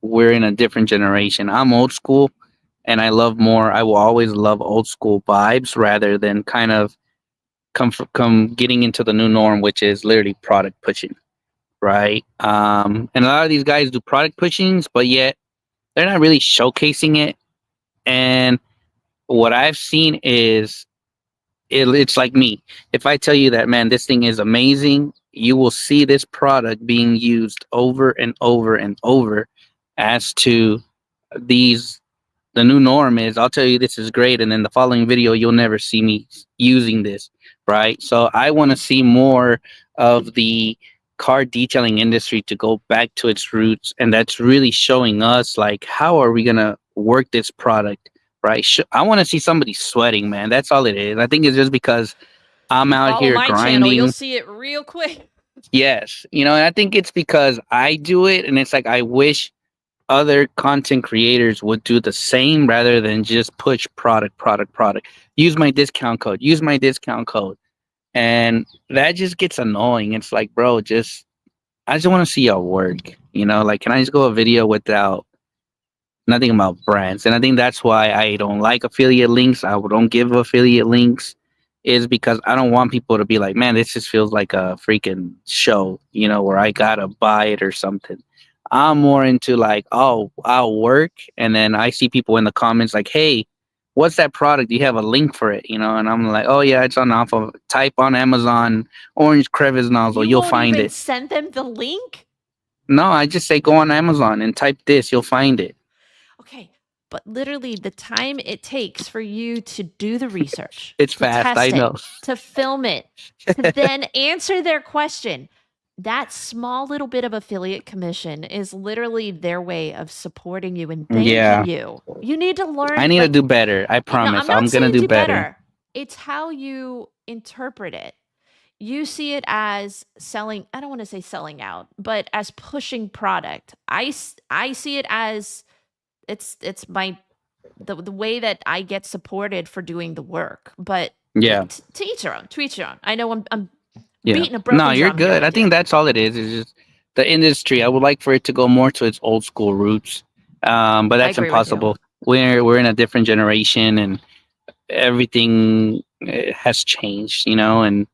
we're in a different generation. I'm old school, and I will always love old school vibes rather than kind of come getting into the new norm, which is literally product pushing, right? And a lot of these guys do product pushings, but yet they're not really showcasing it. And what I've seen is it's like me. If I tell you that, man, this thing is amazing, you will see this product being used over and over and over as to these the new norm is I'll tell you this is great, and then the following video you'll never see me using this, right? So I want to see more of the car detailing industry to go back to its roots, and that's really showing us like how are we gonna work this product, right? I want to see somebody sweating, man. That's all it is. I think it's just because I'm out Follow here my channel, you'll grinding. see it real quick. Yes, and I think it's because I do it, and it's like I wish other content creators would do the same rather than just push product. Use my discount code. Use my discount code. And that just gets annoying. It's like, bro, I just want to see y'all work. Like, can I just go a video without nothing about brands? And I think that's why I don't like affiliate links. I don't give affiliate links, is because I don't want people to be like, man, this just feels like a freaking show, where I gotta buy it or something. I'm more into like, oh, I'll work, and then I see people in the comments like, hey, what's that product? Do you have a link for it? And I'm like, oh yeah, it's on off of type on Amazon, orange crevice nozzle, You you'll won't find even it. send them the link? No, I just say go on Amazon and type this, you'll find it. Okay, but literally the time it takes for you to do the research, it's to fast, test I know. it, to film it, to then answer their question. That small little bit of affiliate commission is literally their way of supporting you and thanking you. You need to learn. I need to do better. I promise. No, I'm not gonna saying do better. It's how you interpret it. You see it as selling. I don't want to say selling out, but as pushing product. I see it as it's my the way that I get supported for doing the work. But Yeah. To each their own. To each their own. I know I'm Yeah. beating a broken No, you're drum here good. with I think you. that's all it is. It's just the industry. I would like for it to go more to its old school roots. But that's agree with you. impossible. We're in a different generation, and everything has changed, and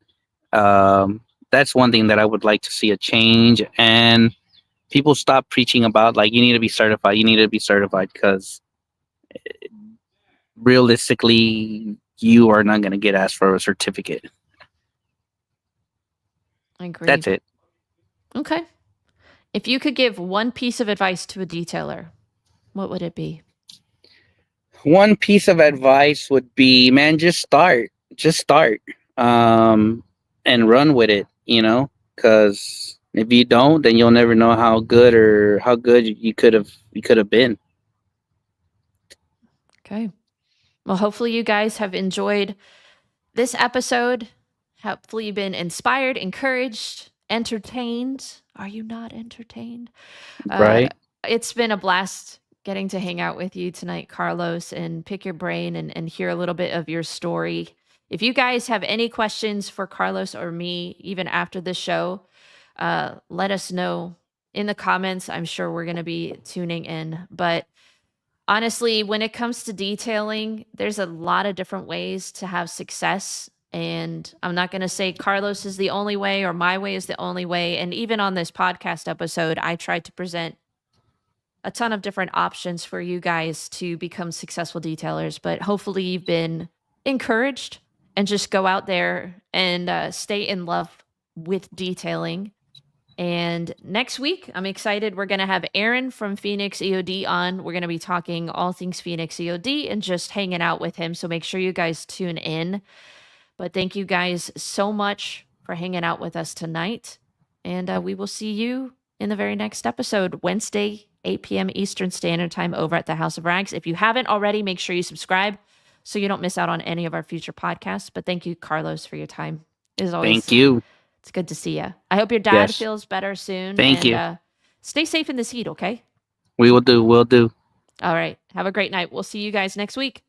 that's one thing that I would like to see a change. And people stop preaching about like you need to be certified. You need to be certified because realistically, you are not going to get asked for a certificate. I agree. That's it. Okay. If you could give one piece of advice to a detailer, what would it be? One piece of advice would be, man, just start. And run with it, because if you don't, then you'll never know how good you could have been. Okay. Well, hopefully you guys have enjoyed this episode. Hopefully you've been inspired, encouraged, entertained. Are you not entertained? Right. It's been a blast getting to hang out with you tonight, Carlos, and pick your brain and hear a little bit of your story. If you guys have any questions for Carlos or me, even after the show, let us know in the comments. I'm sure we're going to be tuning in. But honestly, when it comes to detailing, there's a lot of different ways to have success. And I'm not going to say Carlos is the only way or my way is the only way. And even on this podcast episode, I tried to present a ton of different options for you guys to become successful detailers. But hopefully you've been encouraged and just go out there and stay in love with detailing. And next week, I'm excited. We're going to have Aaron from Phoenix EOD on. We're going to be talking all things Phoenix EOD and just hanging out with him. So make sure you guys tune in. But thank you guys so much for hanging out with us tonight. And we will see you in the very next episode, Wednesday, 8 p.m. Eastern Standard Time over at the House of Rags. If you haven't already, make sure you subscribe so you don't miss out on any of our future podcasts. But thank you, Carlos, for your time. As always, thank you. It's good to see you. I hope your dad feels better soon. Thank you. Stay safe in this heat, okay? We will do. We'll do. All right. Have a great night. We'll see you guys next week.